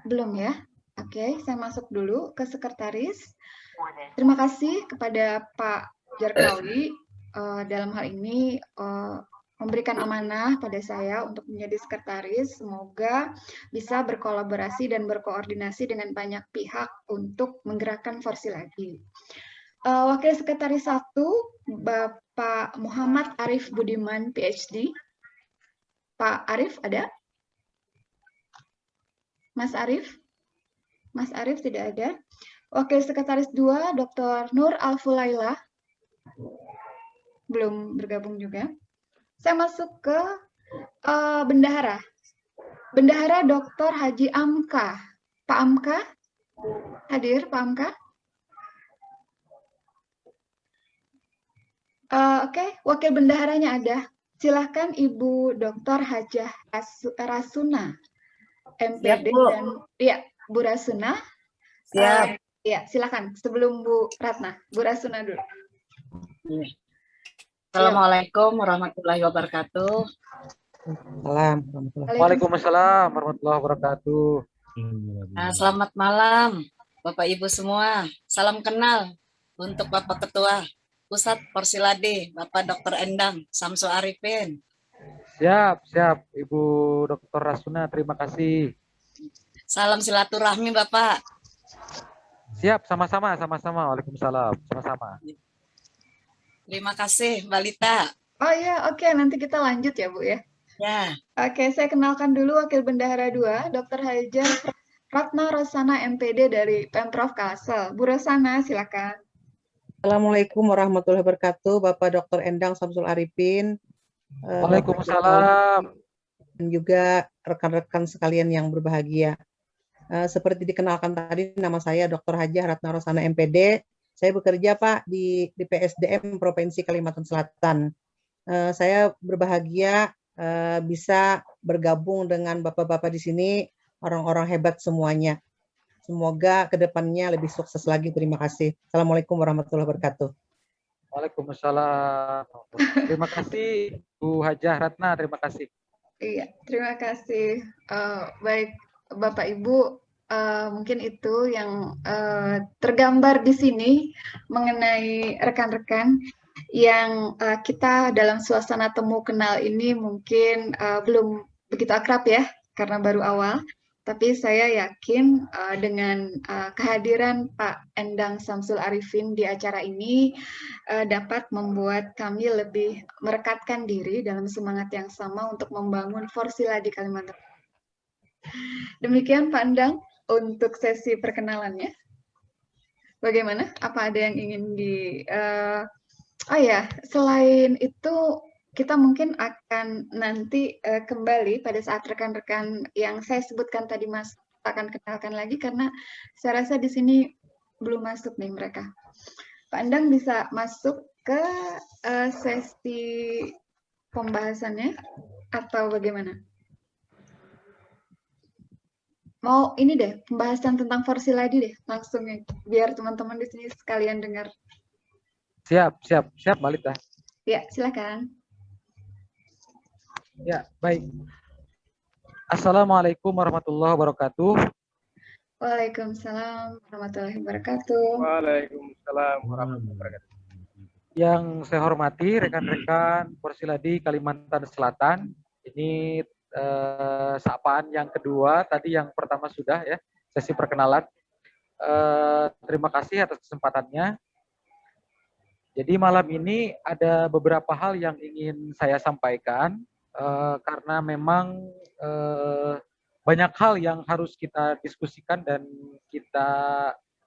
belum ya. Oke, saya masuk dulu ke sekretaris. Terima kasih kepada Pak Jarkawi dalam hal ini memberikan amanah pada saya untuk menjadi sekretaris. Semoga bisa berkolaborasi dan berkoordinasi dengan banyak pihak untuk menggerakkan Forsiladi. Wakil Sekretaris 1, Bapak Muhammad Arif Budiman, PhD. Pak Arif ada? Mas Arif? Mas Arif tidak ada. Wakil Sekretaris 2, Dr. Nur Alfulaila. Belum bergabung juga. Saya masuk ke bendahara. Bendahara Dr. Haji Amka. Pak Amka? Hadir Pak Amka? Oke, wakil bendaharanya ada. Silahkan Ibu Dr. Hajah Rasuna, MPD dan ya Bu Rasuna. Siap. Ya, silakan. Sebelum Bu Ratna, Bu Rasuna dulu. Assalamualaikum warahmatullahi wabarakatuh. Waalaikumsalam warahmatullahi wabarakatuh. Selamat malam, Bapak Ibu semua. Salam kenal untuk Bapak Ketua Pusat Forsiladi, Bapak Dr. Endang Samsul Arifin. Siap, Ibu Dr. Rasuna, terima kasih. Salam silaturahmi, Bapak. Siap, sama-sama. Waalaikumsalam, sama-sama. Terima kasih, Mbak Lita. Oh ya, oke. Nanti kita lanjut ya, Bu ya. Ya. Oke, saya kenalkan dulu Wakil Bendahara 2, Dr. Haja Ratna Rosana, MPD dari Pemprov Kalsel. Bu Rosana, silakan. Assalamualaikum warahmatullahi wabarakatuh, Bapak Dr. Endang Samsul Arifin. Waalaikumsalam. Dan juga rekan-rekan sekalian yang berbahagia. Seperti dikenalkan tadi, nama saya Dr. Hajah Ratna Rosana, MPD. Saya bekerja Pak di PSDM Provinsi Kalimantan Selatan. Saya berbahagia bisa bergabung dengan bapak-bapak di sini, orang-orang hebat semuanya. Semoga kedepannya lebih sukses lagi. Terima kasih. Assalamualaikum warahmatullahi wabarakatuh. Waalaikumsalam. Terima kasih Bu Hajah Ratna. Terima kasih. Iya, terima kasih. Baik Bapak Ibu. Mungkin itu yang tergambar di sini mengenai rekan-rekan yang kita dalam suasana temu kenal ini mungkin belum begitu akrab ya, karena baru awal. Tapi saya yakin dengan kehadiran Pak Endang Samsul Arifin di acara ini dapat membuat kami lebih merekatkan diri dalam semangat yang sama untuk membangun Forsiladi Kalimantan. Demikian Pak Endang untuk sesi perkenalannya. Bagaimana? Apa ada yang ingin di... Oh ya, selain itu kita mungkin akan nanti kembali pada saat rekan-rekan yang saya sebutkan tadi Mas akan kenalkan lagi, karena saya rasa di sini belum masuk nih mereka. Pak Endang bisa masuk ke sesi pembahasannya atau bagaimana? Mau ini deh, pembahasan tentang Forsiladi deh, langsung ya, biar teman-teman di sini sekalian dengar. Siap, Mbak Lita. Ya, silakan. Ya, baik. Assalamualaikum warahmatullahi wabarakatuh. Waalaikumsalam warahmatullahi wabarakatuh. Waalaikumsalam warahmatullahi wabarakatuh. Yang saya hormati rekan-rekan Forsiladi Kalimantan Selatan, ini sapaan yang kedua, tadi yang pertama sudah ya, sesi perkenalan. Terima kasih atas kesempatannya. Jadi malam ini ada beberapa hal yang ingin saya sampaikan, karena memang banyak hal yang harus kita diskusikan dan kita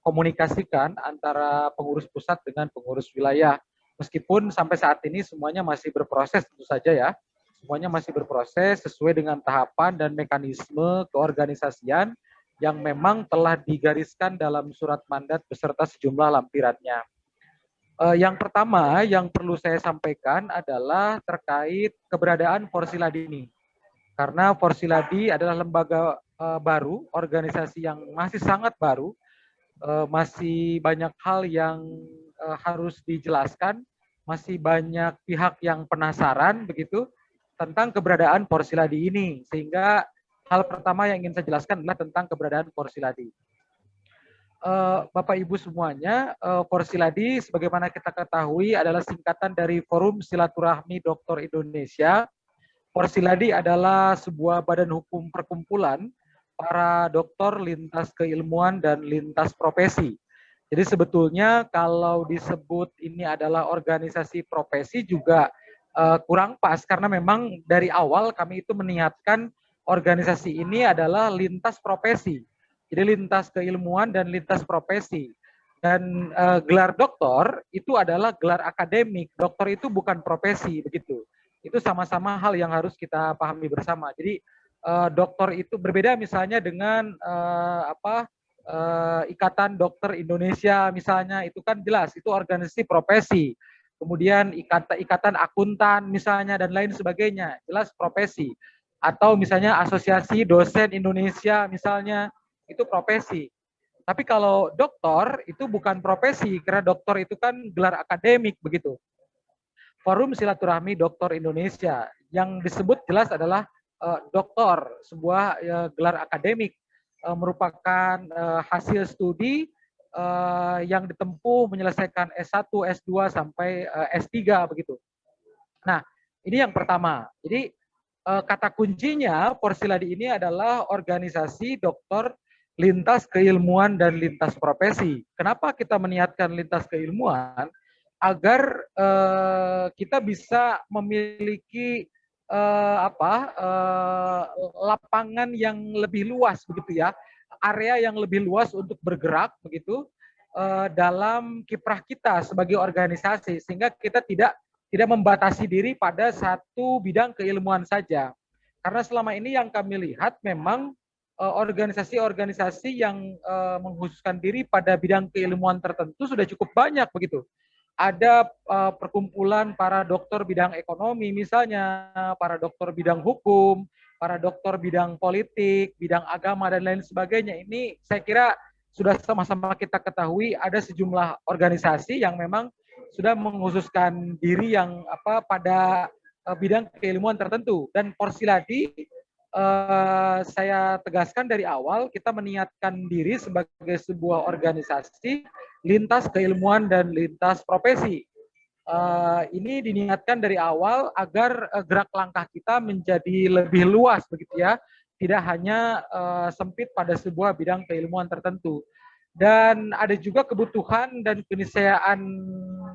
komunikasikan antara pengurus pusat dengan pengurus wilayah. Meskipun sampai saat ini semuanya masih berproses tentu saja ya. Semuanya masih berproses sesuai dengan tahapan dan mekanisme keorganisasian yang memang telah digariskan dalam surat mandat beserta sejumlah lampirannya. Yang pertama yang perlu saya sampaikan adalah terkait keberadaan Forsiladi ini. Karena Forsiladi adalah lembaga baru, organisasi yang masih sangat baru, masih banyak hal yang harus dijelaskan, masih banyak pihak yang penasaran begitu tentang keberadaan Forsiladi ini. Sehingga hal pertama yang ingin saya jelaskan adalah tentang keberadaan Forsiladi. Bapak Ibu semuanya, Forsiladi sebagaimana kita ketahui adalah singkatan dari Forum Silaturahmi Dokter Indonesia. Forsiladi adalah sebuah badan hukum perkumpulan para dokter lintas keilmuan dan lintas profesi. Jadi sebetulnya kalau disebut ini adalah organisasi profesi juga kurang pas, karena memang dari awal kami itu meniatkan organisasi ini adalah lintas profesi. Jadi lintas keilmuan dan lintas profesi. Dan gelar doktor itu adalah gelar akademik. Doktor itu bukan profesi, begitu. Itu sama-sama hal yang harus kita pahami bersama. Jadi doktor itu berbeda misalnya dengan Ikatan Dokter Indonesia misalnya, itu kan jelas itu organisasi profesi. Kemudian ikatan akuntan misalnya dan lain sebagainya, jelas profesi. Atau misalnya Asosiasi Dosen Indonesia misalnya, itu profesi. Tapi kalau doktor itu bukan profesi, karena doktor itu kan gelar akademik begitu. Forum Silaturahmi Dokter Indonesia yang disebut jelas adalah doktor, sebuah gelar akademik, merupakan hasil studi yang ditempuh menyelesaikan S1, S2 sampai S3 begitu. Nah, ini yang pertama. Jadi kata kuncinya Forsiladi ini adalah organisasi dokter lintas keilmuan dan lintas profesi. Kenapa kita meniatkan lintas keilmuan? Agar kita bisa memiliki lapangan yang lebih luas begitu ya, area yang lebih luas untuk bergerak begitu dalam kiprah kita sebagai organisasi, sehingga kita tidak membatasi diri pada satu bidang keilmuan saja. Karena selama ini yang kami lihat memang organisasi-organisasi yang mengkhususkan diri pada bidang keilmuan tertentu sudah cukup banyak begitu. Ada perkumpulan para dokter bidang ekonomi misalnya, para dokter bidang hukum, para dokter bidang politik, bidang agama dan lain sebagainya. Ini saya kira sudah sama-sama kita ketahui ada sejumlah organisasi yang memang sudah mengkhususkan diri yang pada bidang keilmuan tertentu. Dan Forsiladi saya tegaskan dari awal, kita meniatkan diri sebagai sebuah organisasi lintas keilmuan dan lintas profesi. Ini diniatkan dari awal agar gerak langkah kita menjadi lebih luas begitu ya, tidak hanya sempit pada sebuah bidang keilmuan tertentu. Dan ada juga kebutuhan dan keniscayaan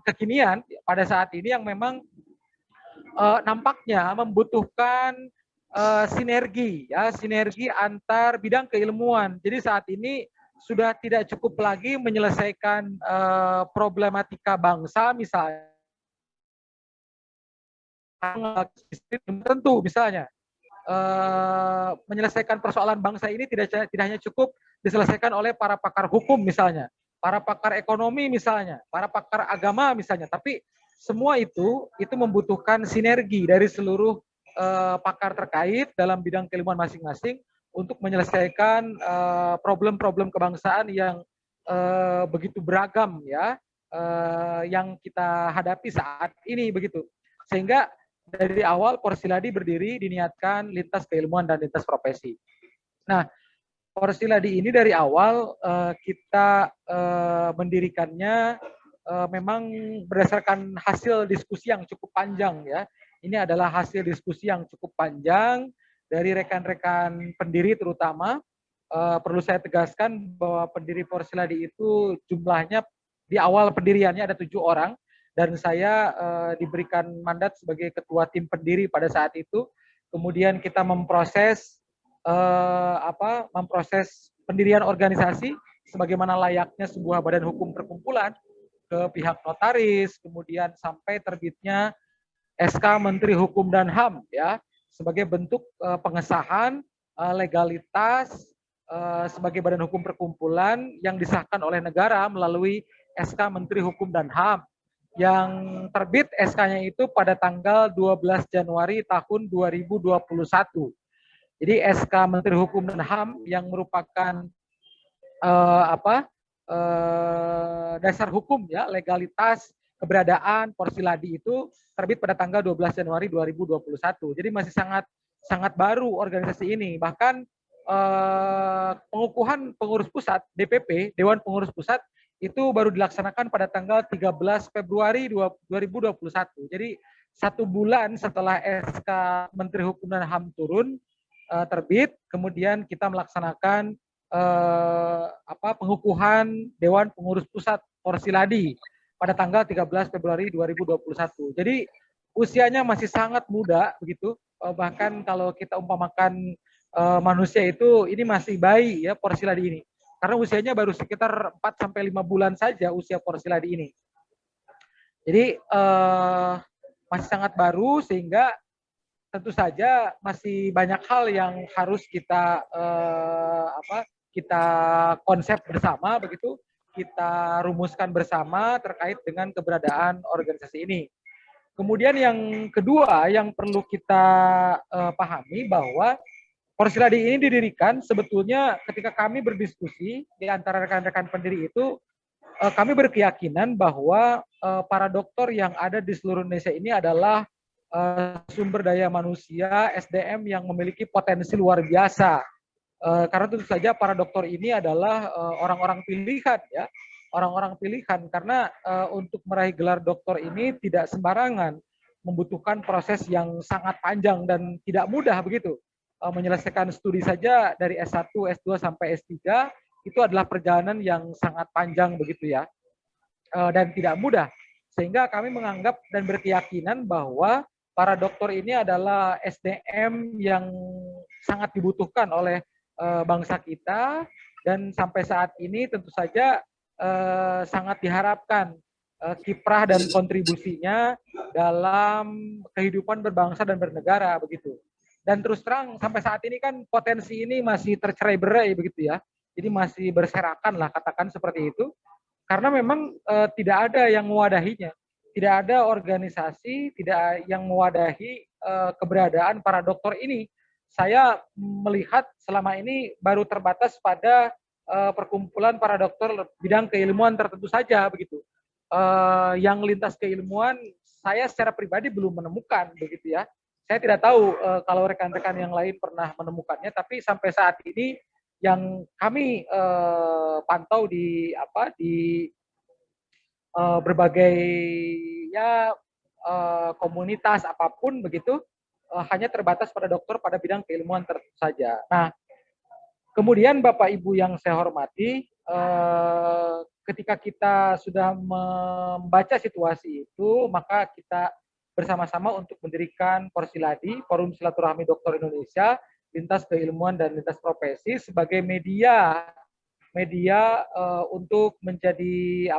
kekinian pada saat ini yang memang nampaknya membutuhkan sinergi ya, sinergi antar bidang keilmuan. Jadi saat ini sudah tidak cukup lagi menyelesaikan problematika bangsa misalnya tentu misalnya menyelesaikan persoalan bangsa ini tidak hanya cukup diselesaikan oleh para pakar hukum misalnya, para pakar ekonomi misalnya, para pakar agama misalnya, tapi semua itu membutuhkan sinergi dari seluruh pakar terkait dalam bidang keilmuan masing-masing untuk menyelesaikan problem-problem kebangsaan yang begitu beragam ya, yang kita hadapi saat ini begitu. Sehingga dari awal Porsiladi berdiri diniatkan lintas keilmuan dan lintas profesi. Nah, Porsiladi ini dari awal kita mendirikannya memang berdasarkan hasil diskusi yang cukup panjang ya. Ini adalah hasil diskusi yang cukup panjang dari rekan-rekan pendiri terutama. Perlu saya tegaskan bahwa pendiri Porsiladi itu jumlahnya di awal pendiriannya ada 7 orang. Dan saya diberikan mandat sebagai ketua tim pendiri pada saat itu. Kemudian kita memproses memproses pendirian organisasi sebagaimana layaknya sebuah badan hukum perkumpulan ke pihak notaris, kemudian sampai terbitnya SK Menteri Hukum dan HAM ya sebagai bentuk pengesahan legalitas sebagai badan hukum perkumpulan yang disahkan oleh negara melalui SK Menteri Hukum dan HAM. Yang terbit SK-nya itu pada tanggal 12 Januari tahun 2021. Jadi SK Menteri Hukum dan HAM yang merupakan dasar hukum ya, legalitas keberadaan Porsiladi itu terbit pada tanggal 12 Januari 2021. Jadi masih sangat baru organisasi ini. Bahkan pengukuhan pengurus pusat DPP, Dewan Pengurus Pusat itu baru dilaksanakan pada tanggal 13 Februari 2021. Jadi 1 bulan setelah SK Menteri Hukum dan HAM turun terbit, kemudian kita melaksanakan pengukuhan Dewan Pengurus Pusat Porsiladi pada tanggal 13 Februari 2021. Jadi usianya masih sangat muda begitu. Bahkan kalau kita umpamakan manusia itu ini masih bayi ya Porsiladi ini. Karena usianya baru sekitar 4-5 bulan saja usia Porsiladi ini. Jadi masih sangat baru sehingga tentu saja masih banyak hal yang harus kita kita konsep bersama begitu, kita rumuskan bersama terkait dengan keberadaan organisasi ini. Kemudian yang kedua yang perlu kita pahami bahwa Porsiladi ini didirikan sebetulnya ketika kami berdiskusi di antara rekan-rekan pendiri itu, kami berkeyakinan bahwa para dokter yang ada di seluruh Indonesia ini adalah sumber daya manusia, SDM yang memiliki potensi luar biasa. Karena tentu saja para dokter ini adalah orang-orang pilihan ya, orang-orang pilihan karena untuk meraih gelar dokter ini tidak sembarangan, membutuhkan proses yang sangat panjang dan tidak mudah begitu. Menyelesaikan studi saja dari S1, S2 sampai S3 itu adalah perjalanan yang sangat panjang begitu ya, dan tidak mudah. Sehingga kami menganggap dan berkeyakinan bahwa para dokter ini adalah SDM yang sangat dibutuhkan oleh bangsa kita dan sampai saat ini tentu saja sangat diharapkan kiprah dan kontribusinya dalam kehidupan berbangsa dan bernegara begitu. Dan terus terang sampai saat ini kan potensi ini masih tercerai-berai begitu ya. Jadi masih berserakan lah katakan seperti itu. Karena memang tidak ada yang mewadahinya. Tidak ada organisasi tidak yang mewadahi keberadaan para dokter ini. Saya melihat selama ini baru terbatas pada perkumpulan para dokter bidang keilmuan tertentu saja begitu. Yang lintas keilmuan saya secara pribadi belum menemukan begitu ya. Saya tidak tahu kalau rekan-rekan yang lain pernah menemukannya, tapi sampai saat ini yang kami pantau di berbagai ya komunitas apapun begitu hanya terbatas pada dokter pada bidang keilmuan tertentu saja. Nah, kemudian Bapak Ibu yang saya hormati, ketika kita sudah membaca situasi itu, maka kita bersama-sama untuk mendirikan Porsiladi, Forum Silaturahmi Dokter Indonesia, lintas keilmuan dan lintas profesi sebagai media untuk menjadi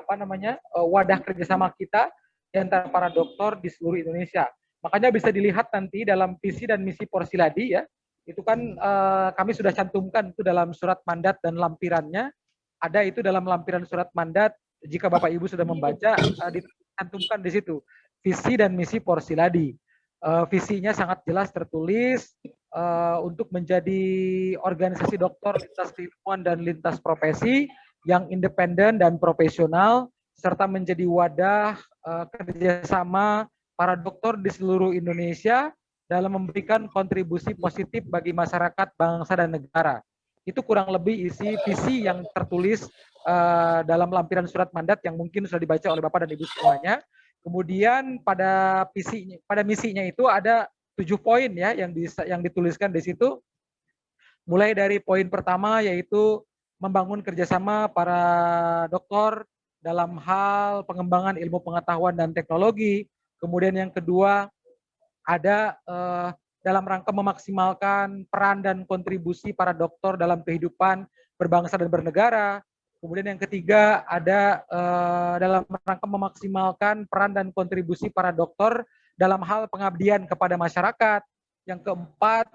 wadah kerjasama kita di antara para dokter di seluruh Indonesia. Makanya bisa dilihat nanti dalam visi dan misi Porsiladi ya, itu kan kami sudah cantumkan itu dalam surat mandat dan lampirannya, ada itu dalam lampiran surat mandat, jika Bapak Ibu sudah membaca, dicantumkan di situ, visi dan misi Porsiladi. Visinya sangat jelas tertulis, untuk menjadi organisasi dokter lintas keilmuan dan lintas profesi yang independen dan profesional, serta menjadi wadah kerjasama para dokter di seluruh Indonesia dalam memberikan kontribusi positif bagi masyarakat, bangsa, dan negara. Itu kurang lebih isi visi yang tertulis dalam lampiran surat mandat yang mungkin sudah dibaca oleh Bapak dan Ibu semuanya. Kemudian pada misinya itu ada 7 poin ya yang dituliskan di situ. Mulai dari poin pertama yaitu membangun kerjasama para dokter dalam hal pengembangan ilmu pengetahuan dan teknologi. Kemudian yang kedua ada dalam rangka memaksimalkan peran dan kontribusi para dokter dalam kehidupan berbangsa dan bernegara. Kemudian yang ketiga ada dalam rangka memaksimalkan peran dan kontribusi para dokter dalam hal pengabdian kepada masyarakat. Yang keempat,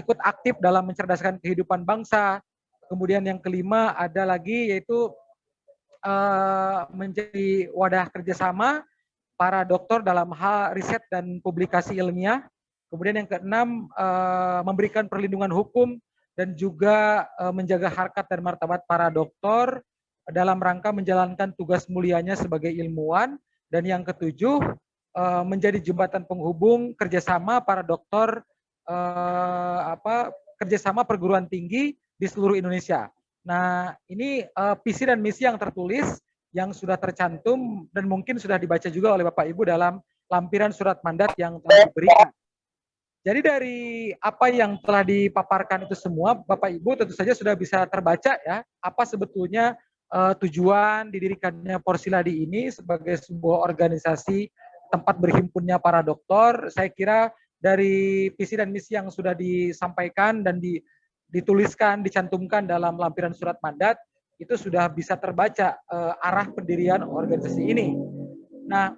ikut aktif dalam mencerdaskan kehidupan bangsa. Kemudian yang kelima ada lagi yaitu menjadi wadah kerjasama para dokter dalam hal riset dan publikasi ilmiah. Kemudian yang keenam, memberikan perlindungan hukum dan juga menjaga harkat dan martabat para dokter dalam rangka menjalankan tugas mulianya sebagai ilmuwan. Dan yang ketujuh, menjadi jembatan penghubung kerjasama para dokter, kerjasama perguruan tinggi di seluruh Indonesia. Nah, ini visi dan misi yang tertulis, yang sudah tercantum dan mungkin sudah dibaca juga oleh Bapak Ibu dalam lampiran surat mandat yang telah diberikan. Jadi dari apa yang telah dipaparkan itu semua, Bapak Ibu tentu saja sudah bisa terbaca ya, apa sebetulnya tujuan didirikannya Porsiladi ini sebagai sebuah organisasi tempat berhimpunnya para dokter. Saya kira dari visi dan misi yang sudah disampaikan dan dituliskan, dicantumkan dalam lampiran surat mandat, itu sudah bisa terbaca arah pendirian organisasi ini. Nah,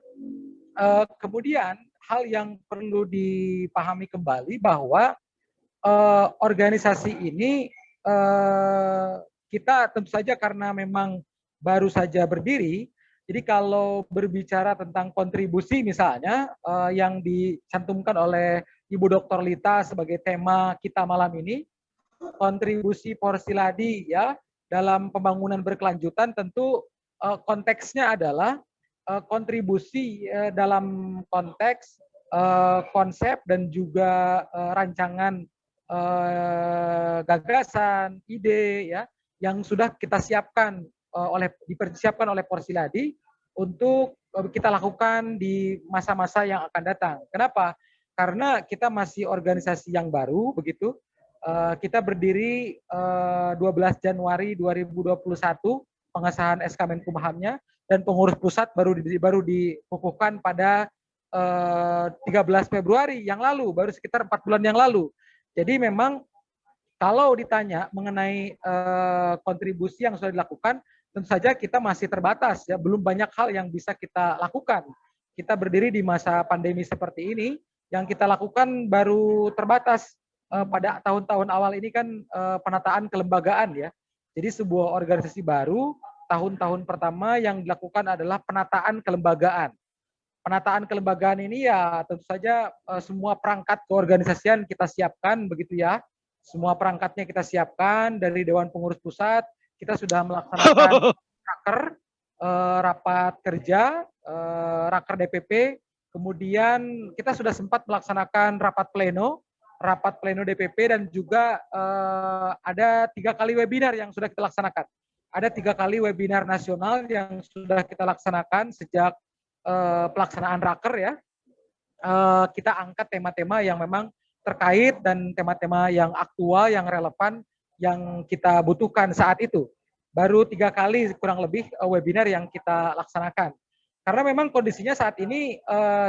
kemudian hal yang perlu dipahami kembali bahwa organisasi ini kita tentu saja karena memang baru saja berdiri, jadi kalau berbicara tentang kontribusi misalnya yang dicantumkan oleh Ibu Dr. Lita sebagai tema kita malam ini, kontribusi Porsiladi ya dalam pembangunan berkelanjutan, tentu konteksnya adalah kontribusi dalam konteks konsep dan juga rancangan gagasan, ide ya yang sudah kita siapkan dipersiapkan oleh Porsiladi untuk kita lakukan di masa-masa yang akan datang. Kenapa? Karena kita masih organisasi yang baru begitu. Kita berdiri 12 Januari 2021 pengesahan SK Menkumhamnya, dan pengurus pusat baru dikukuhkan pada 13 Februari yang lalu, baru sekitar 4 bulan yang lalu. Jadi memang kalau ditanya mengenai kontribusi yang sudah dilakukan, tentu saja kita masih terbatas ya, belum banyak hal yang bisa kita lakukan. Kita berdiri di masa pandemi seperti ini, yang kita lakukan baru terbatas. Pada tahun-tahun awal ini kan penataan kelembagaan ya. Jadi sebuah organisasi baru, tahun-tahun pertama yang dilakukan adalah penataan kelembagaan. Penataan kelembagaan ini ya tentu saja semua perangkat keorganisasian kita siapkan begitu ya. Semua perangkatnya kita siapkan dari Dewan Pengurus Pusat, kita sudah melaksanakan rapat kerja, raker DPP, kemudian kita sudah sempat melaksanakan rapat pleno DPP, dan juga ada 3 kali webinar yang sudah kita laksanakan. Ada 3 kali webinar nasional yang sudah kita laksanakan sejak pelaksanaan raker ya. Kita angkat tema-tema yang memang terkait dan tema-tema yang aktual, yang relevan, yang kita butuhkan saat itu. Baru 3 kali kurang lebih webinar yang kita laksanakan. Karena memang kondisinya saat ini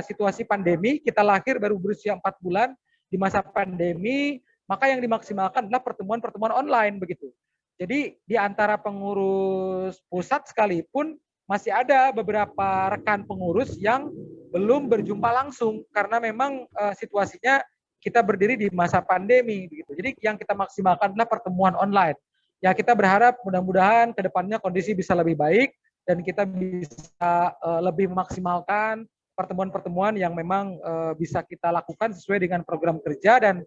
situasi pandemi, kita lahir baru berusia 4 bulan, di masa pandemi, maka yang dimaksimalkan adalah pertemuan-pertemuan online begitu. Jadi di antara pengurus pusat sekalipun masih ada beberapa rekan pengurus yang belum berjumpa langsung karena memang situasinya kita berdiri di masa pandemi begitu. Jadi yang kita maksimalkan adalah pertemuan online. Ya kita berharap mudah-mudahan ke depannya kondisi bisa lebih baik dan kita bisa lebih memaksimalkan pertemuan-pertemuan yang memang bisa kita lakukan sesuai dengan program kerja dan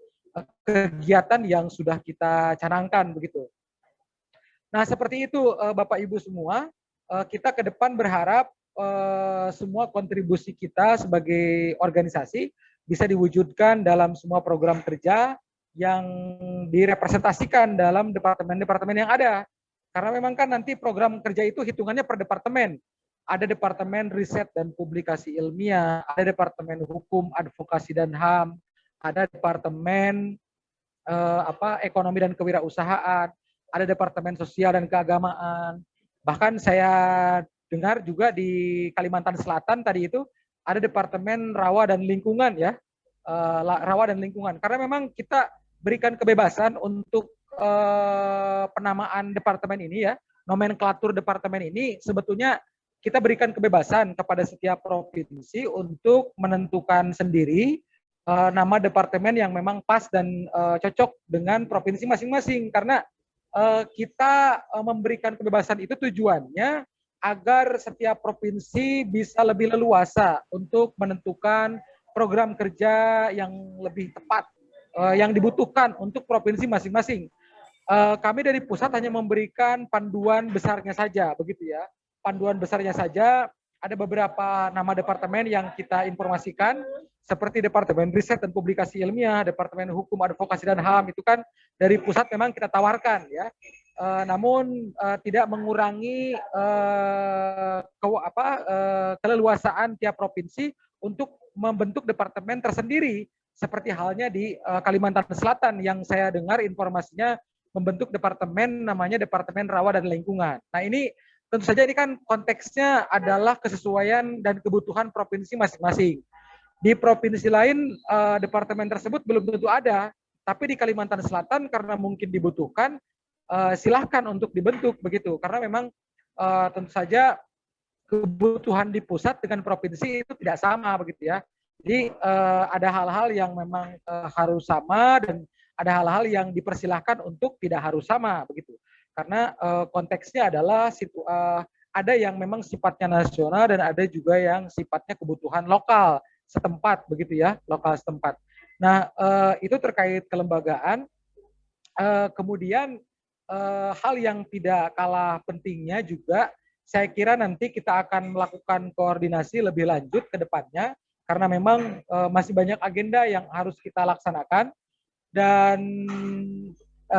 kegiatan yang sudah kita canangkan begitu. Nah, seperti itu Bapak Ibu semua, kita ke depan berharap semua kontribusi kita sebagai organisasi bisa diwujudkan dalam semua program kerja yang direpresentasikan dalam departemen-departemen yang ada. Karena memang kan nanti program kerja itu hitungannya per departemen. Ada departemen riset dan publikasi ilmiah, ada departemen hukum, advokasi dan HAM, ada departemen ekonomi dan kewirausahaan, ada departemen sosial dan keagamaan. Bahkan saya dengar juga di Kalimantan Selatan tadi itu ada departemen rawa dan lingkungan ya, rawa dan lingkungan. Karena memang kita berikan kebebasan untuk penamaan departemen ini ya, nomenklatur departemen ini sebetulnya kita berikan kebebasan kepada setiap provinsi untuk menentukan sendiri nama departemen yang memang pas dan cocok dengan provinsi masing-masing. Karena kita memberikan kebebasan itu tujuannya agar setiap provinsi bisa lebih leluasa untuk menentukan program kerja yang lebih tepat, yang dibutuhkan untuk provinsi masing-masing. Kami dari pusat hanya memberikan panduan besarnya saja, begitu ya. Panduan besarnya saja, ada beberapa nama departemen yang kita informasikan, seperti Departemen Riset dan Publikasi Ilmiah, Departemen Hukum, Advokasi dan HAM, itu kan dari pusat memang kita tawarkan ya. Namun tidak mengurangi keleluasaan tiap provinsi untuk membentuk departemen tersendiri seperti halnya di Kalimantan Selatan yang saya dengar informasinya membentuk departemen namanya Departemen Rawa dan Lingkungan. Nah ini tentu saja ini kan konteksnya adalah kesesuaian dan kebutuhan provinsi masing-masing. Di provinsi lain departemen tersebut belum tentu ada, tapi di Kalimantan Selatan karena mungkin dibutuhkan silahkan untuk dibentuk begitu, karena memang tentu saja kebutuhan di pusat dengan provinsi itu tidak sama begitu ya. Jadi ada hal-hal yang memang harus sama dan ada hal-hal yang dipersilahkan untuk tidak harus sama begitu. Karena konteksnya adalah ada yang memang sifatnya nasional dan ada juga yang sifatnya kebutuhan lokal setempat begitu ya, lokal setempat. Nah itu terkait kelembagaan. Kemudian hal yang tidak kalah pentingnya juga, saya kira nanti kita akan melakukan koordinasi lebih lanjut ke depannya, karena memang masih banyak agenda yang harus kita laksanakan. Dan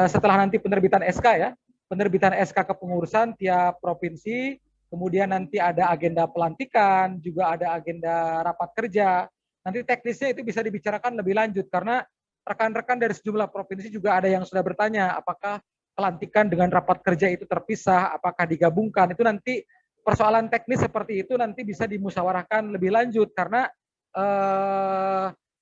setelah nanti penerbitan SK ya, penerbitan SK kepengurusan tiap provinsi, kemudian nanti ada agenda pelantikan, juga ada agenda rapat kerja. Nanti teknisnya itu bisa dibicarakan lebih lanjut, karena rekan-rekan dari sejumlah provinsi juga ada yang sudah bertanya, apakah pelantikan dengan rapat kerja itu terpisah, apakah digabungkan, itu nanti persoalan teknis seperti itu nanti bisa dimusyawarahkan lebih lanjut, karena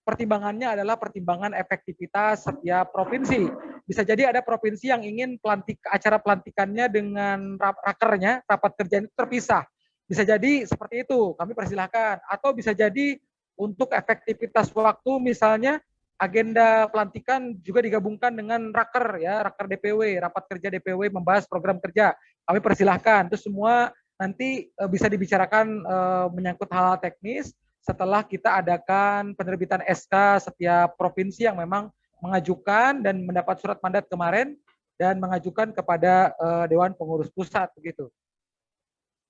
pertimbangannya adalah pertimbangan efektivitas setiap provinsi. Bisa jadi ada provinsi yang ingin acara pelantikannya dengan rakernya, rapat kerja itu terpisah. Bisa jadi seperti itu, kami persilahkan. Atau bisa jadi untuk efektivitas waktu misalnya agenda pelantikan juga digabungkan dengan raker ya, raker DPW, rapat kerja DPW membahas program kerja. Kami persilahkan. Itu semua nanti bisa dibicarakan menyangkut hal-hal teknis setelah kita adakan penerbitan SK setiap provinsi yang memang mengajukan dan mendapat surat mandat kemarin dan mengajukan kepada Dewan Pengurus Pusat begitu.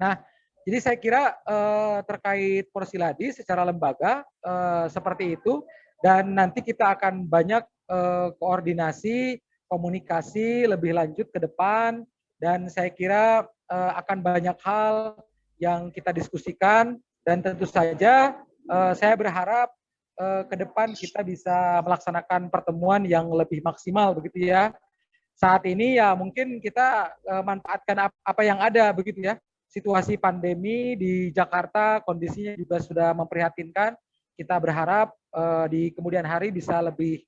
Nah, jadi saya kira terkait Porsiladi secara lembaga seperti itu. Dan nanti kita akan banyak koordinasi, komunikasi lebih lanjut ke depan, dan saya kira akan banyak hal yang kita diskusikan, dan tentu saja saya berharap ke depan kita bisa melaksanakan pertemuan yang lebih maksimal begitu ya. Saat ini ya mungkin kita manfaatkan apa yang ada begitu ya. Situasi pandemi di Jakarta kondisinya juga sudah memprihatinkan. Kita berharap di kemudian hari bisa lebih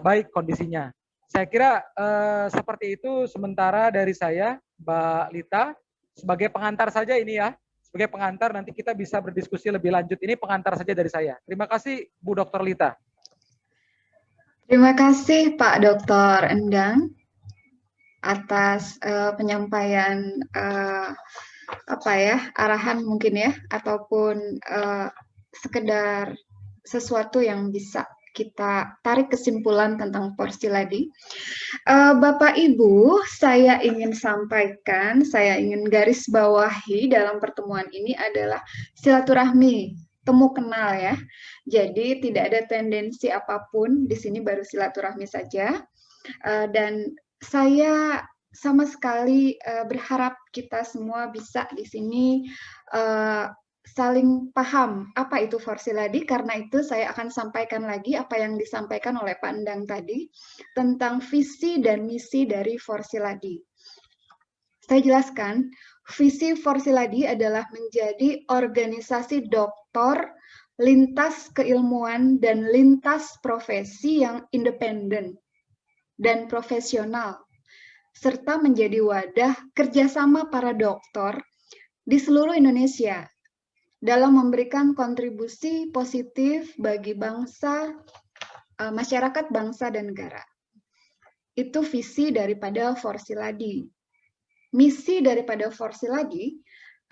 baik kondisinya. Saya kira seperti itu sementara dari saya, Mbak Lita, sebagai pengantar saja ini ya, sebagai pengantar nanti kita bisa berdiskusi lebih lanjut. Ini pengantar saja dari saya. Terima kasih Bu Dr. Lita. Terima kasih Pak Dr. Endang atas penyampaian arahan mungkin ya, ataupun sekedar sesuatu yang bisa kita tarik kesimpulan tentang Porsiladi. Bapak Ibu, saya ingin sampaikan, saya ingin garis bawahi dalam pertemuan ini adalah silaturahmi, temu kenal ya. Jadi tidak ada tendensi apapun di sini, baru silaturahmi saja. Dan saya sama sekali berharap kita semua bisa di sini saling paham apa itu Porsiladi. Karena itu saya akan sampaikan lagi apa yang disampaikan oleh Pak Endang tadi tentang visi dan misi dari Porsiladi. Saya jelaskan, visi Porsiladi adalah menjadi organisasi dokter lintas keilmuan dan lintas profesi yang independen dan profesional, serta menjadi wadah kerjasama para dokter di seluruh Indonesia dalam memberikan kontribusi positif bagi bangsa, masyarakat bangsa dan negara. Itu visi daripada Porsiladi. Misi daripada Porsiladi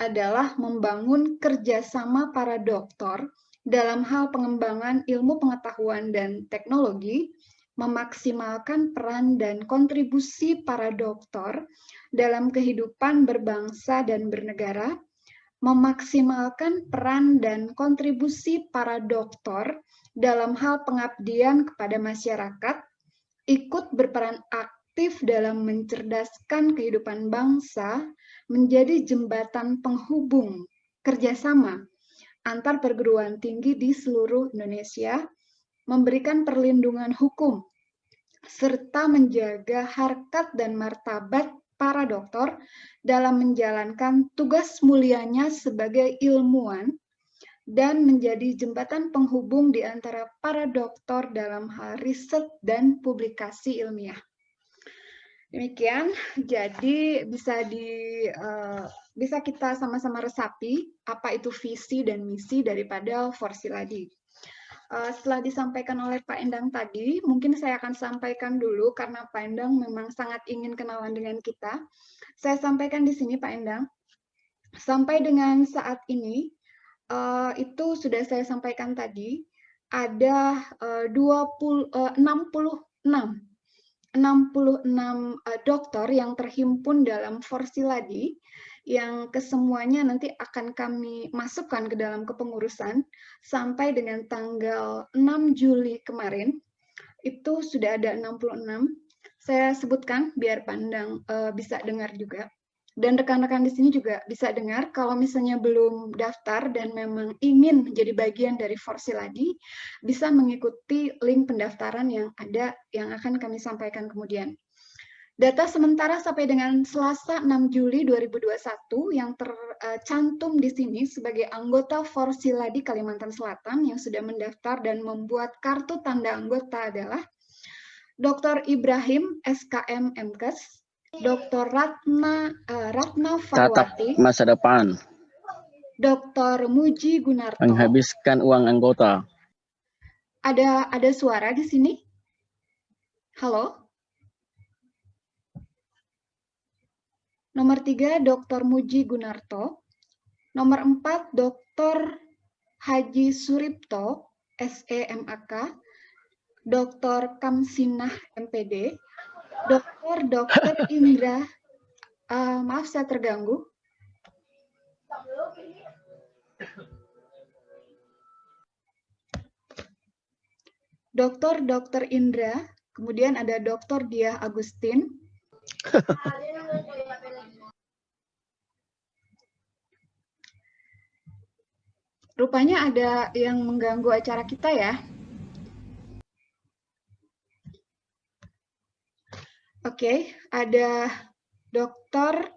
adalah membangun kerjasama para dokter dalam hal pengembangan ilmu pengetahuan dan teknologi, memaksimalkan peran dan kontribusi para dokter dalam kehidupan berbangsa dan bernegara, memaksimalkan peran dan kontribusi para dokter dalam hal pengabdian kepada masyarakat, ikut berperan aktif dalam mencerdaskan kehidupan bangsa, menjadi jembatan penghubung kerjasama antar perguruan tinggi di seluruh Indonesia, memberikan perlindungan hukum, serta menjaga harkat dan martabat para dokter dalam menjalankan tugas mulianya sebagai ilmuwan dan menjadi jembatan penghubung di antara para dokter dalam hal riset dan publikasi ilmiah. Demikian, jadi bisa kita sama-sama resapi apa itu visi dan misi daripada Porsiladi. Setelah disampaikan oleh Pak Endang tadi, mungkin saya akan sampaikan dulu karena Pak Endang memang sangat ingin kenalan dengan kita. Saya sampaikan di sini Pak Endang, sampai dengan saat ini, itu sudah saya sampaikan tadi, ada 66 dokter yang terhimpun dalam Porsiladi, yang kesemuanya nanti akan kami masukkan ke dalam kepengurusan sampai dengan tanggal 6 Juli kemarin. Itu sudah ada 66. Saya sebutkan biar Pandang bisa dengar juga. Dan rekan-rekan di sini juga bisa dengar kalau misalnya belum daftar dan memang ingin menjadi bagian dari Porsiladi, bisa mengikuti link pendaftaran yang ada yang akan kami sampaikan kemudian. Data sementara sampai dengan Selasa 6 Juli 2021 yang tercantum di sini sebagai anggota Porsiladi Kalimantan Selatan yang sudah mendaftar dan membuat kartu tanda anggota adalah Dr. Ibrahim SKM MKes, Dr. Ratna Farwati, masa depan, Dr. Muji Gunarto. menghabiskan uang anggota. Ada suara di sini? Halo? Nomor 3, Dr. Muji Gunarto. Nomor 4, Dr. Haji Suripto, SEMAK. Dr. Kamsinah, MPD. Dr. Indra, maaf saya terganggu. Dr. Indra, kemudian ada Dr. Diah Agustin. Rupanya ada yang mengganggu acara kita ya. Oke, ada Dr.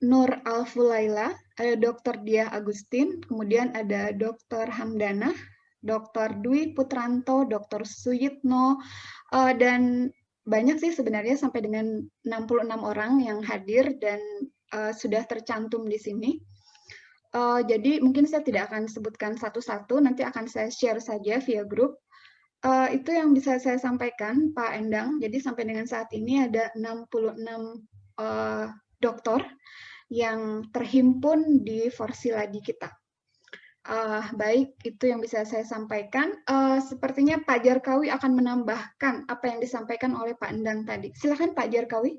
Nur Alfulaila, ada Dr. Diah Agustin, kemudian ada Dr. Hamdana, Dr. Dwi Putranto, Dr. Suyitno, dan banyak sih sebenarnya sampai dengan 66 orang yang hadir dan sudah tercantum di sini. Jadi mungkin saya tidak akan sebutkan satu-satu, nanti akan saya share saja via grup. Itu yang bisa saya sampaikan, Pak Endang. Jadi sampai dengan saat ini ada 66 dokter yang terhimpun di Forsiladi kita. Baik, itu yang bisa saya sampaikan. Sepertinya Pak Jarkawi akan menambahkan apa yang disampaikan oleh Pak Endang tadi. Silakan Pak Jarkawi.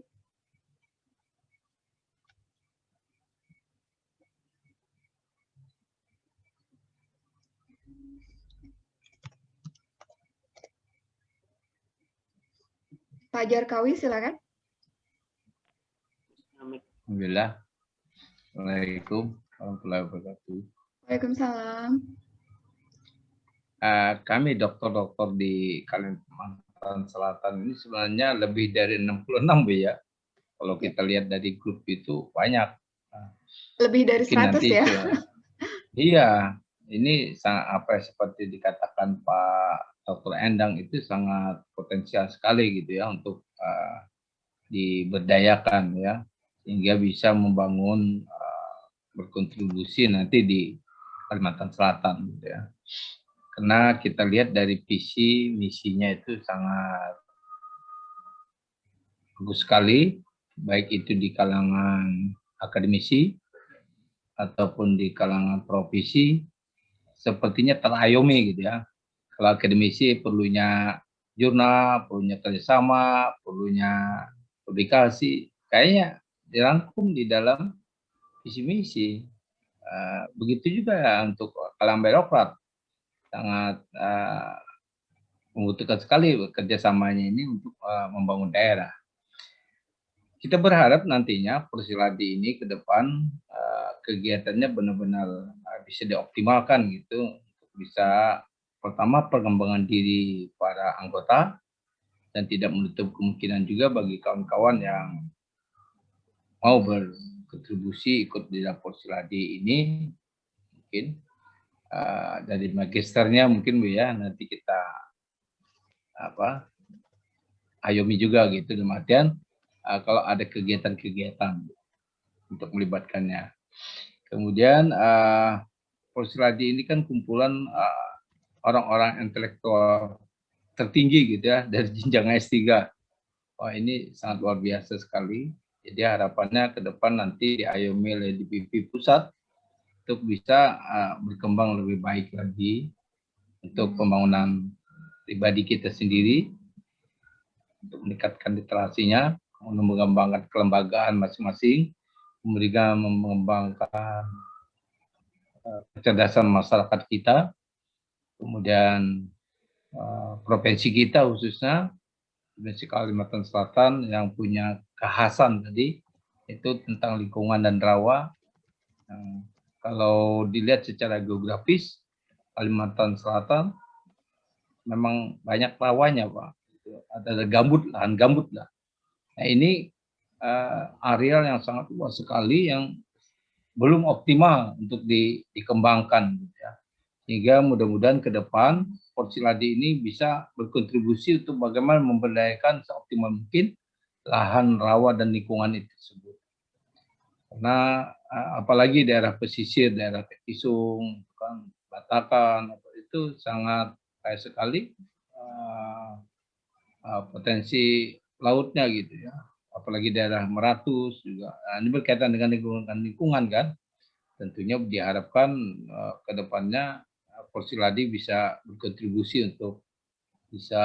Pak Jarkawi, silakan. Alhamdulillah. Assalamualaikum warahmatullahi wabarakatuh. Waalaikumsalam. Kami dokter-dokter di Kalimantan Selatan ini sebenarnya lebih dari 66 Bu ya. Kalau kita lihat dari grup itu banyak. Lebih dari Mungkin 100 nanti ya? Iya, ini sangat seperti dikatakan Pak Dr. Endang itu sangat potensial sekali gitu ya untuk diberdayakan ya, sehingga bisa membangun berkontribusi nanti di Kalimantan Selatan gitu ya. Karena kita lihat dari visi misinya itu sangat bagus sekali, baik itu di kalangan akademisi ataupun di kalangan profesi, sepertinya terayomi gitu ya. Kalau akademisi perlunya jurnal, perlunya kerjasama, perlunya publikasi, kayaknya dirangkum di dalam visi misi. Begitu juga untuk kalangan birokrat, sangat membutuhkan sekali kerjasamanya ini untuk membangun daerah. Kita berharap nantinya Forsiladi ini ke depan kegiatannya benar-benar bisa dioptimalkan gitu, bisa pertama pengembangan diri para anggota dan tidak menutup kemungkinan juga bagi kawan-kawan yang mau berkontribusi ikut di dalam Forsiladi ini, mungkin dari magisternya mungkin Bu ya, nanti kita ayomi juga gitu, dalam artian kalau ada kegiatan-kegiatan untuk melibatkannya. Kemudian Forsiladi ini kan kumpulan orang-orang intelektual tertinggi gitu ya, dari jenjang S3. Wah, ini sangat luar biasa sekali. Jadi harapannya ke depan nanti diayomi oleh DPP pusat untuk bisa berkembang lebih baik lagi untuk pembangunan pribadi kita sendiri, untuk meningkatkan literasinya, mengembangkan kelembagaan masing-masing, kemudian mengembangkan kecerdasan masyarakat kita, kemudian provinsi kita khususnya, Provinsi Kalimantan Selatan yang punya kekhasan tadi, itu tentang lingkungan dan rawa. Kalau dilihat secara geografis, Kalimantan Selatan memang banyak rawanya Pak. Ada gambut, lahan gambut lah. Nah ini areal yang sangat luas sekali yang belum optimal untuk dikembangkan. Gitu ya. Sehingga mudah-mudahan ke depan Forsiladi ini bisa berkontribusi untuk bagaimana memberdayakan seoptimal mungkin lahan rawa dan lingkungan itu tersebut. Karena apalagi daerah pesisir, daerah Petisung, kan, Batakan, itu sangat kaya sekali potensi lautnya gitu ya. Apalagi daerah Meratus juga. Nah, ini berkaitan dengan lingkungan kan. Tentunya diharapkan ke depannya Forsiladi bisa berkontribusi untuk bisa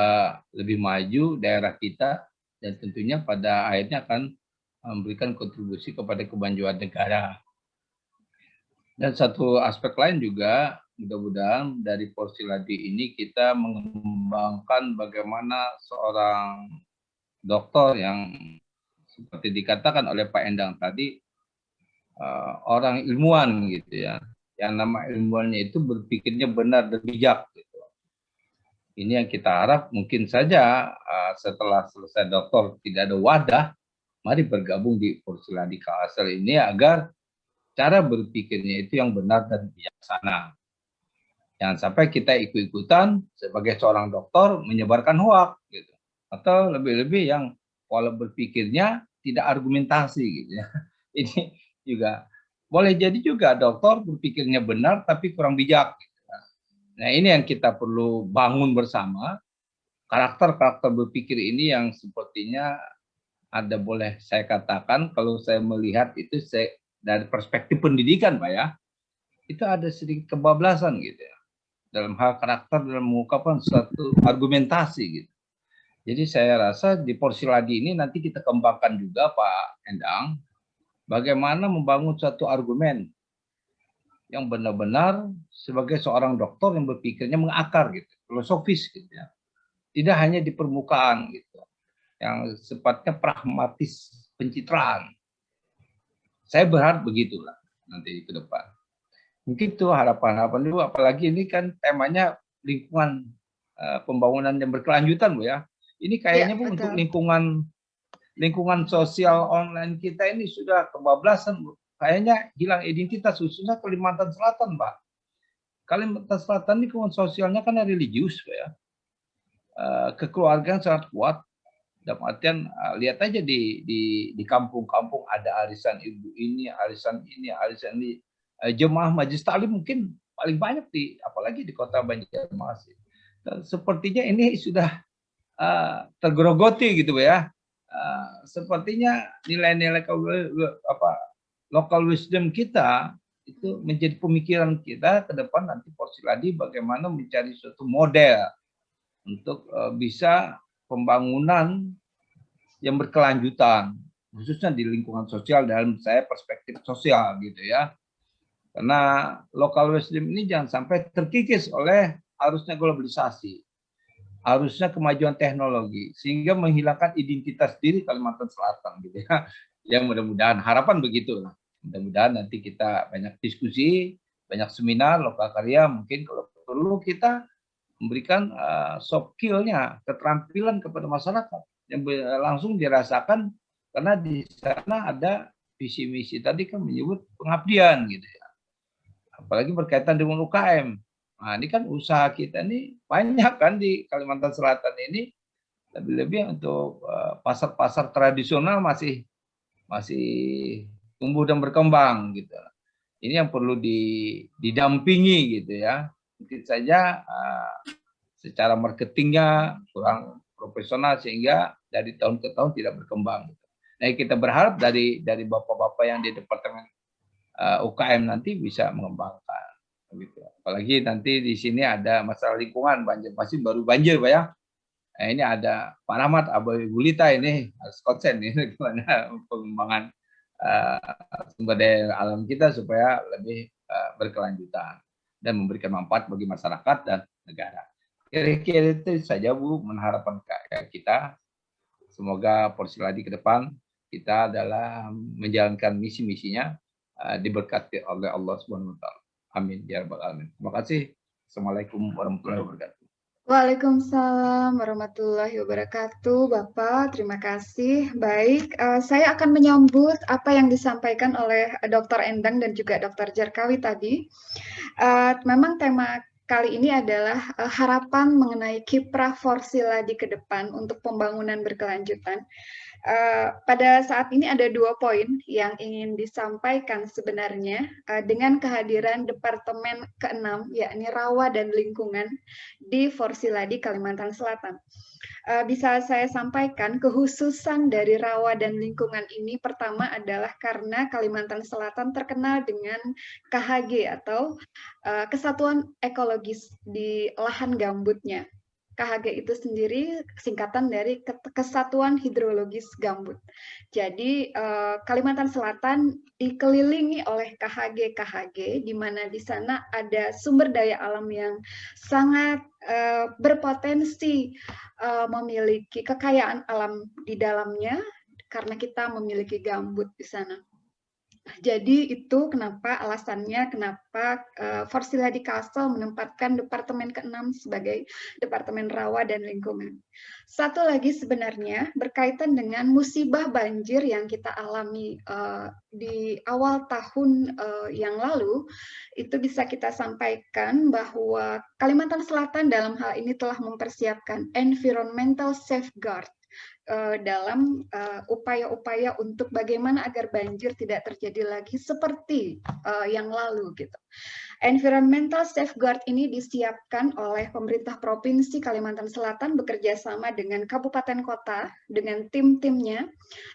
lebih maju daerah kita, dan tentunya pada akhirnya akan memberikan kontribusi kepada kemajuan negara. Dan satu aspek lain juga, mudah-mudahan dari Forsiladi ini kita mengembangkan bagaimana seorang dokter yang seperti dikatakan oleh Pak Endang tadi, orang ilmuwan gitu ya. Yang nama ilmuannya itu berpikirnya benar dan bijak gitu. Ini yang kita harap, mungkin saja setelah selesai dokter tidak ada wadah, mari bergabung di Forsiladi Kalsel ini agar cara berpikirnya itu yang benar dan bijaksana. Jangan sampai kita ikut-ikutan sebagai seorang dokter menyebarkan hoak gitu. Atau lebih-lebih yang pola berpikirnya tidak argumentasi gitu ya. Ini juga boleh jadi juga dokter berpikirnya benar tapi kurang bijak. Nah, ini yang kita perlu bangun bersama. Karakter-karakter berpikir ini yang sepertinya ada, boleh saya katakan, kalau saya melihat itu dari perspektif pendidikan, Pak ya, itu ada sedikit kebablasan gitu ya, dalam hal karakter dalam mengungkapkan suatu argumentasi gitu. Jadi saya rasa di Porsiladi ini nanti kita kembangkan juga, Pak Endang, bagaimana membangun suatu argumen yang benar-benar sebagai seorang dokter yang berpikirnya mengakar gitu, filosofis gitu ya. Tidak hanya di permukaan gitu, yang sifatnya pragmatis pencitraan. Saya berharap begitulah nanti ke depan. Mungkin itu harapan-harapan dulu, apalagi ini kan temanya lingkungan pembangunan yang berkelanjutan, Bu ya. Ini kayaknya Bu, untuk lingkungan sosial online kita ini sudah kebablasan, Bu. Kayaknya hilang identitas, khususnya Kalimantan Selatan, Pak. Kalimantan Selatan ini lingkungan sosialnya kan religius, Pak ya. Kekeluargaan sangat kuat. Dalam artian lihat aja di kampung-kampung ada arisan ibu ini, arisan ini, arisan ini. Jemaah Majelis Taklim mungkin paling banyak apalagi di kota Banjarmasin. Sepertinya ini sudah tergerogoti gitu ya. Sepertinya nilai-nilai local wisdom kita itu menjadi pemikiran kita ke depan nanti Porsiladi bagaimana mencari suatu model untuk bisa pembangunan yang berkelanjutan, khususnya di lingkungan sosial dalam saya perspektif sosial gitu ya. Karena local wisdom ini jangan sampai terkikis oleh arusnya globalisasi, arusnya kemajuan teknologi, sehingga menghilangkan identitas diri Kalimantan Selatan gitu ya. Ya mudah-mudahan harapan begitu lah. Mudah-mudahan nanti kita banyak diskusi, banyak seminar, lokal karya, mungkin kalau perlu kita memberikan soft skill-nya, keterampilan kepada masyarakat yang langsung dirasakan, karena di sana ada visi misi tadi kan menyebut pengabdian gitu ya. Apalagi berkaitan dengan UKM. Nah, ini kan usaha kita ini banyak kan di Kalimantan Selatan ini, lebih-lebih untuk pasar-pasar tradisional masih tumbuh dan berkembang gitu. Ini yang perlu didampingi gitu ya. Mungkin saja secara marketingnya kurang profesional sehingga dari tahun ke tahun tidak berkembang. Nah, kita berharap dari bapak-bapak yang di departemen UKM nanti bisa mengembangkan. Gitu. Apalagi nanti di sini ada masalah lingkungan, Banjarmasin baru banjir, Pak ya. Nah, ini ada Pak Rahmat, Abu Bulita ini harus konsen ini gimana pengembangan sumber daya alam kita supaya lebih berkelanjutan dan memberikan manfaat bagi masyarakat dan negara. Kira-kira itu saja Bu, mengharapkan kita. Semoga Porsiladi ke depan kita dalam menjalankan misi-misinya diberkati oleh Allah Subhanahu wa taala. Amin ya rabbal alamin. Terima kasih. Assalamualaikum warahmatullahi wabarakatuh. Waalaikumsalam warahmatullahi wabarakatuh, Bapak. Terima kasih. Baik, saya akan menyambut apa yang disampaikan oleh Dr. Endang dan juga Dr. Jarkawi tadi. Memang tema kali ini adalah harapan mengenai kiprah Porsiladi ke depan untuk pembangunan berkelanjutan. Pada saat ini ada 2 poin yang ingin disampaikan sebenarnya dengan kehadiran Departemen ke-6, yakni Rawa dan Lingkungan di Porsiladi, Kalimantan Selatan. Bisa saya sampaikan kekhususan dari Rawa dan Lingkungan ini pertama adalah karena Kalimantan Selatan terkenal dengan KHG atau Kesatuan Ekologis di Lahan Gambutnya. KHG itu sendiri singkatan dari Kesatuan Hidrologis Gambut. Jadi Kalimantan Selatan dikelilingi oleh KHG, di mana di sana ada sumber daya alam yang sangat berpotensi memiliki kekayaan alam di dalamnya karena kita memiliki gambut di sana. Jadi itu alasannya kenapa Porsiladi Kalsel menempatkan Departemen ke-6 sebagai Departemen Rawa dan Lingkungan. Satu lagi sebenarnya berkaitan dengan musibah banjir yang kita alami di awal tahun yang lalu, itu bisa kita sampaikan bahwa Kalimantan Selatan dalam hal ini telah mempersiapkan environmental safeguard dalam upaya-upaya untuk bagaimana agar banjir tidak terjadi lagi seperti yang lalu gitu. Environmental safeguard ini disiapkan oleh pemerintah Provinsi Kalimantan Selatan bekerja sama dengan kabupaten kota dengan tim-timnya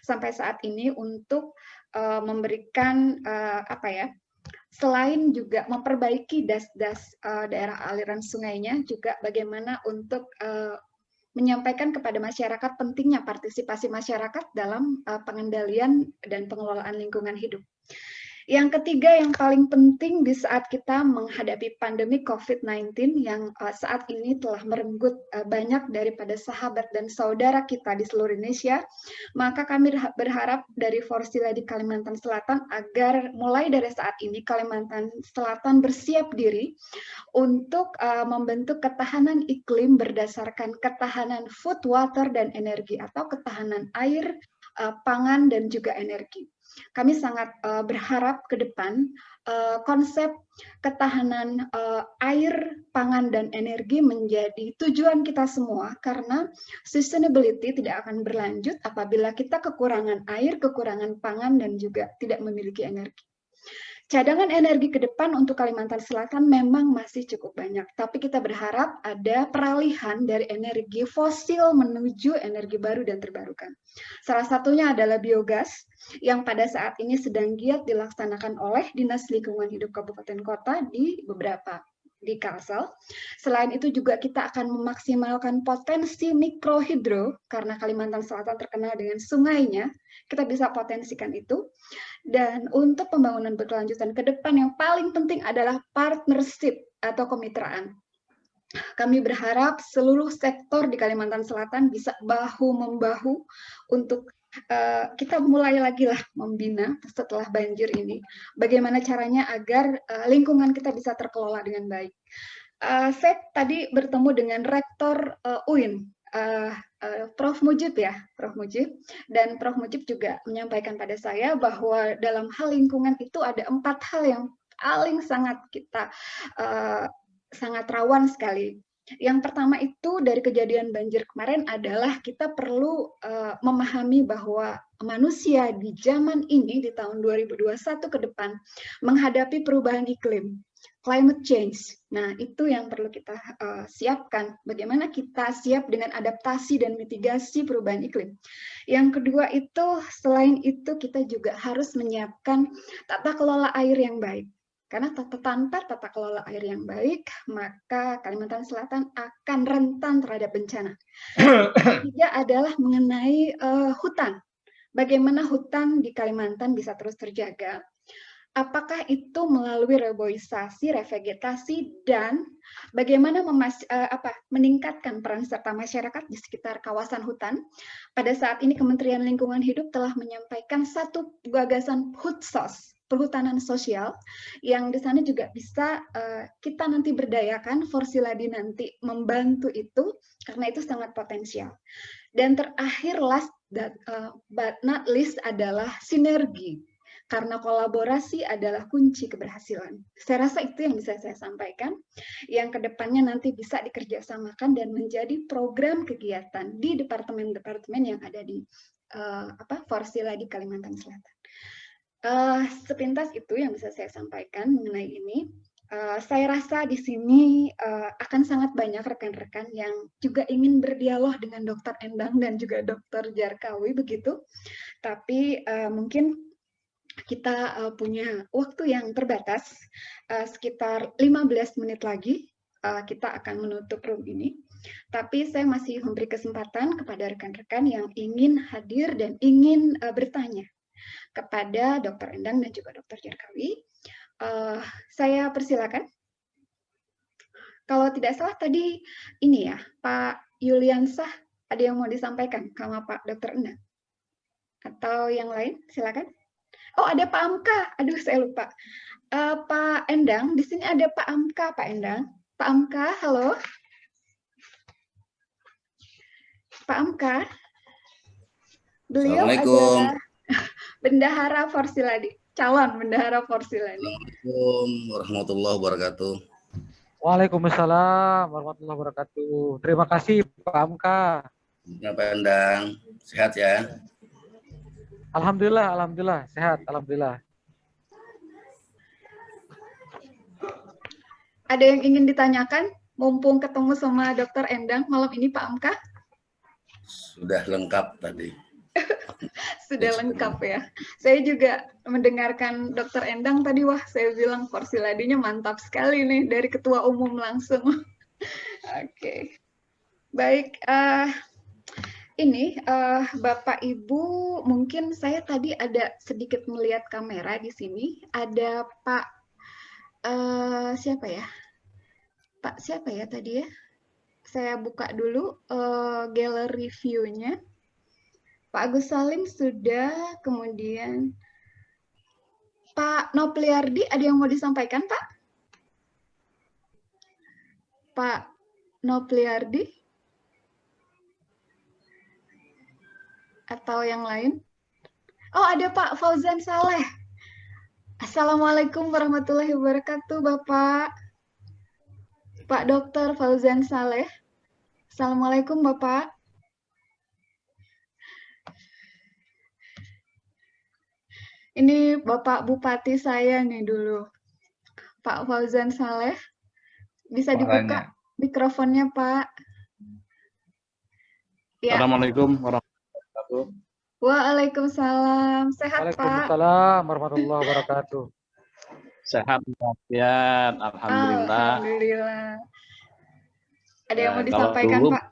sampai saat ini untuk memberikan selain juga memperbaiki das-das daerah aliran sungainya, juga bagaimana untuk menyampaikan kepada masyarakat pentingnya partisipasi masyarakat dalam pengendalian dan pengelolaan lingkungan hidup. Yang ketiga yang paling penting di saat kita menghadapi pandemi COVID-19 yang saat ini telah merenggut banyak daripada sahabat dan saudara kita di seluruh Indonesia, maka kami berharap dari Forsila di Kalimantan Selatan agar mulai dari saat ini Kalimantan Selatan bersiap diri untuk membentuk ketahanan iklim berdasarkan ketahanan food, water, dan energi atau ketahanan air, pangan, dan juga energi. Kami sangat berharap ke depan konsep ketahanan air, pangan, dan energi menjadi tujuan kita semua karena sustainability tidak akan berlanjut apabila kita kekurangan air, kekurangan pangan, dan juga tidak memiliki energi. Cadangan energi ke depan untuk Kalimantan Selatan memang masih cukup banyak, tapi kita berharap ada peralihan dari energi fosil menuju energi baru dan terbarukan. Salah satunya adalah biogas, yang pada saat ini sedang giat dilaksanakan oleh Dinas Lingkungan Hidup Kabupaten Kota di Kalsel. Selain itu juga kita akan memaksimalkan potensi mikrohidro, karena Kalimantan Selatan terkenal dengan sungainya, kita bisa potensikan itu. Dan untuk pembangunan berkelanjutan ke depan yang paling penting adalah partnership atau kemitraan. Kami berharap seluruh sektor di Kalimantan Selatan bisa bahu-membahu untuk kita mulai lagi lah membina setelah banjir ini. Bagaimana caranya agar lingkungan kita bisa terkelola dengan baik. Saya tadi bertemu dengan Rektor UIN, Prof. Mujib ya, Prof. Mujib, dan Prof. Mujib juga menyampaikan pada saya bahwa dalam hal lingkungan itu ada 4 hal yang paling sangat kita sangat rawan sekali. Yang pertama itu dari kejadian banjir kemarin adalah kita perlu memahami bahwa manusia di zaman ini di tahun 2021 ke depan menghadapi perubahan iklim, climate change. Nah, itu yang perlu kita siapkan. Bagaimana kita siap dengan adaptasi dan mitigasi perubahan iklim. Yang kedua itu, selain itu kita juga harus menyiapkan tata kelola air yang baik. Karena tanpa tata kelola air yang baik, maka Kalimantan Selatan akan rentan terhadap bencana. Ketiga adalah mengenai hutan. Bagaimana hutan di Kalimantan bisa terus terjaga? Apakah itu melalui reboisasi, revegetasi, dan bagaimana meningkatkan peran serta masyarakat di sekitar kawasan hutan? Pada saat ini Kementerian Lingkungan Hidup telah menyampaikan satu gagasan HUTSOS, perhutanan sosial, yang di sana juga bisa kita nanti berdayakan, Forsiladi nanti membantu itu, karena itu sangat potensial. Dan terakhir, last but not least adalah sinergi. Karena kolaborasi adalah kunci keberhasilan. Saya rasa itu yang bisa saya sampaikan, yang kedepannya nanti bisa dikerjasamakan dan menjadi program kegiatan di departemen-departemen yang ada di Forsila di Kalimantan Selatan. Sepintas itu yang bisa saya sampaikan mengenai ini. Saya rasa di sini akan sangat banyak rekan-rekan yang juga ingin berdialog dengan Dr. Endang dan juga Dr. Jarkawi begitu. Tapi mungkin kita punya waktu yang terbatas, sekitar 15 menit lagi kita akan menutup room ini. Tapi saya masih memberi kesempatan kepada rekan-rekan yang ingin hadir dan ingin bertanya kepada Dr. Endang dan juga Dr. Jarkawi. Saya persilakan. Kalau tidak salah tadi ini ya, Pak Yuliansah, ada yang mau disampaikan sama Pak Dr. Endang? Atau yang lain? Silakan. Oh, ada Pak Amka. Aduh, saya lupa. Pak Endang, di sini ada Pak Amka, Pak Endang. Pak Amka, halo. Pak Amka. Beliau adalah Bendahara Forsiladi, calon Bendahara Forsiladi. Assalamualaikum warahmatullahi wabarakatuh. Waalaikumsalam warahmatullahi wabarakatuh. Terima kasih Pak Amka. Pak Endang. Sehat ya? Alhamdulillah, alhamdulillah, sehat, alhamdulillah. Ada yang ingin ditanyakan? Mumpung ketemu sama Dr. Endang malam ini, Pak Amka? Sudah lengkap tadi. Sudah lengkap ya. Saya juga mendengarkan Dr. Endang tadi, wah saya bilang Porsiladinya mantap sekali nih dari Ketua Umum langsung. Oke. Baik, ini Bapak Ibu, mungkin saya tadi ada sedikit melihat kamera di sini. Ada Pak siapa ya? Pak siapa ya tadi ya? Saya buka dulu gallery view-nya. Pak Agus Salim sudah, kemudian Pak Nopliardi, ada yang mau disampaikan, Pak? Pak Nopliardi? Atau yang lain? Oh, ada Pak Fauzan Saleh. Assalamualaikum warahmatullahi wabarakatuh, Bapak. Pak Dr. Fauzan Saleh. Assalamualaikum, Bapak. Ini Bapak Bupati saya nih dulu. Pak Fauzan Saleh. Bisa dibuka mikrofonnya, Pak. Ya. Assalamualaikum warahmatullahi wabarakatuh. Waalaikumsalam. Sehat, Pak? Waalaikumsalam warahmatullahi wabarakatuh. Sehat, sehat, alhamdulillah. Alhamdulillah. Ada yang mau disampaikan, dulu, Pak?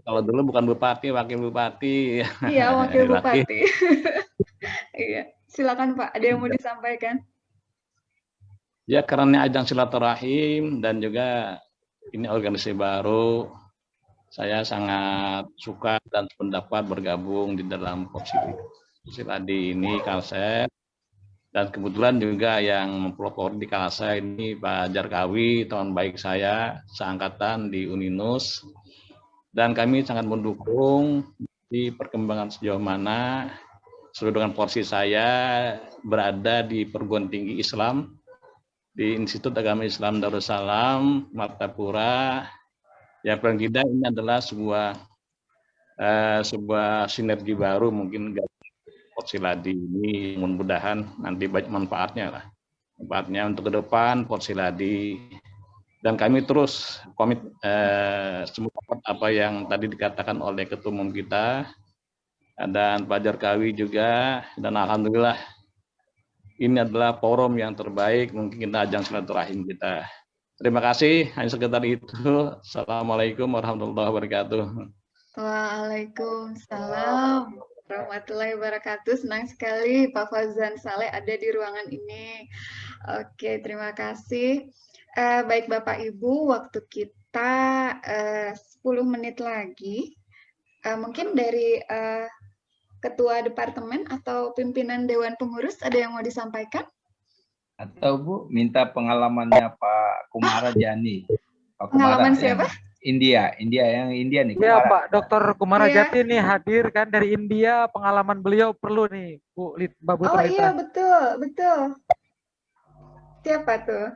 Kalau dulu bukan bupati, wakil bupati. Iya, wakil bupati. Iya, silakan Pak. Ada yang mau disampaikan? Ya, karena ajang silaturahim dan juga ini organisasi baru, saya sangat suka dan pendapat bergabung di dalam Porsiladi ini, Kalsel. Dan kebetulan juga yang mempelopori di Kalsel ini Pak Jarkawi, teman baik saya, seangkatan di Uninus. Dan kami sangat mendukung di perkembangan sejauh mana sesuai dengan porsi saya berada di perguruan tinggi Islam di Institut Agama Islam Darussalam, Martapura. Ya, paling tidak ini adalah sebuah sinergi baru mungkin Porsiladi ini, mudah-mudahan nanti banyak manfaatnya untuk ke depan Porsiladi. Dan kami terus komit semua apa yang tadi dikatakan oleh Ketua Umum kita dan Pak Jarkawi juga, dan alhamdulillah ini adalah forum yang terbaik mungkin kita ajang silaturahim kita. Terima kasih, hanya sekedar itu. Assalamualaikum warahmatullahi wabarakatuh. Waalaikumsalam warahmatullahi wabarakatuh. Senang sekali Pak Fauzan Saleh ada di ruangan ini. Oke, terima kasih. Baik Bapak Ibu, waktu kita 10 menit lagi. Mungkin dari Ketua Departemen atau Pimpinan Dewan Pengurus ada yang mau disampaikan? Atau Bu, minta pengalamannya Pak Kumara Jani. Pak Pengalaman siapa? India nih. Iya, Kumara. Pak Dr. Kumara Iya. Jati nih hadir kan dari India, pengalaman beliau perlu nih, Mbak Bu Oh Talita. iya, betul. Siapa tuh?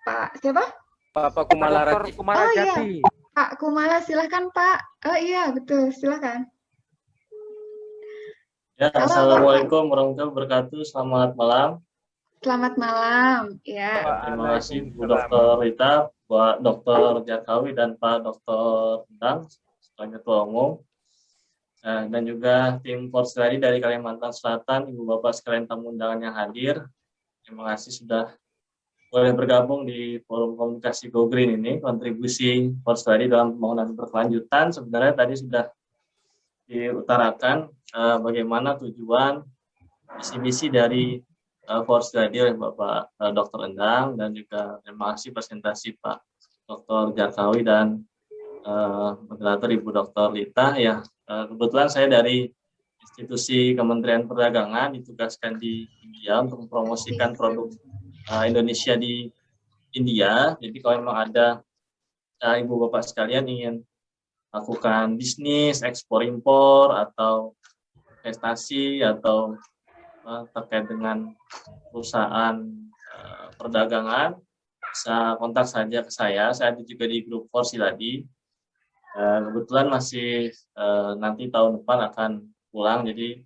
Pak siapa? Pak Kumala Dr. Kumara Oh iya, Jati. Pak Kumala, silahkan Pak. Oh iya, betul, silahkan. Ya, Halo, Assalamualaikum warahmatullahi wabarakatuh. Selamat malam. Selamat malam. Ya. Terima kasih Bu Dr. Rita, Pak Dr. Jarkawi, dan Pak Dr. Endang, sebagai Ketua Umum. Dan juga tim Porsiladi dari Kalimantan Selatan, Ibu Bapak sekalian tamu undangan yang hadir. Terima kasih sudah boleh bergabung di forum komunikasi Go Green ini. Kontribusi Porsiladi dalam pembangunan berkelanjutan sebenarnya tadi sudah diutarakan bagaimana tujuan visi-misi dari Porsiladi oleh Bapak Dr. Endang, dan juga terima kasih presentasi Pak Dr. Jarkawi dan moderator Ibu Dr. Lita. Ya, kebetulan saya dari institusi Kementerian Perdagangan ditugaskan di India untuk mempromosikan produk Indonesia di India. Jadi kalau memang ada Ibu Bapak sekalian ingin lakukan bisnis, ekspor impor, atau investasi, atau terkait dengan perusahaan perdagangan, bisa kontak saja ke saya. Saya ada juga di grup Porsiladi. Kebetulan masih nanti tahun depan akan pulang, jadi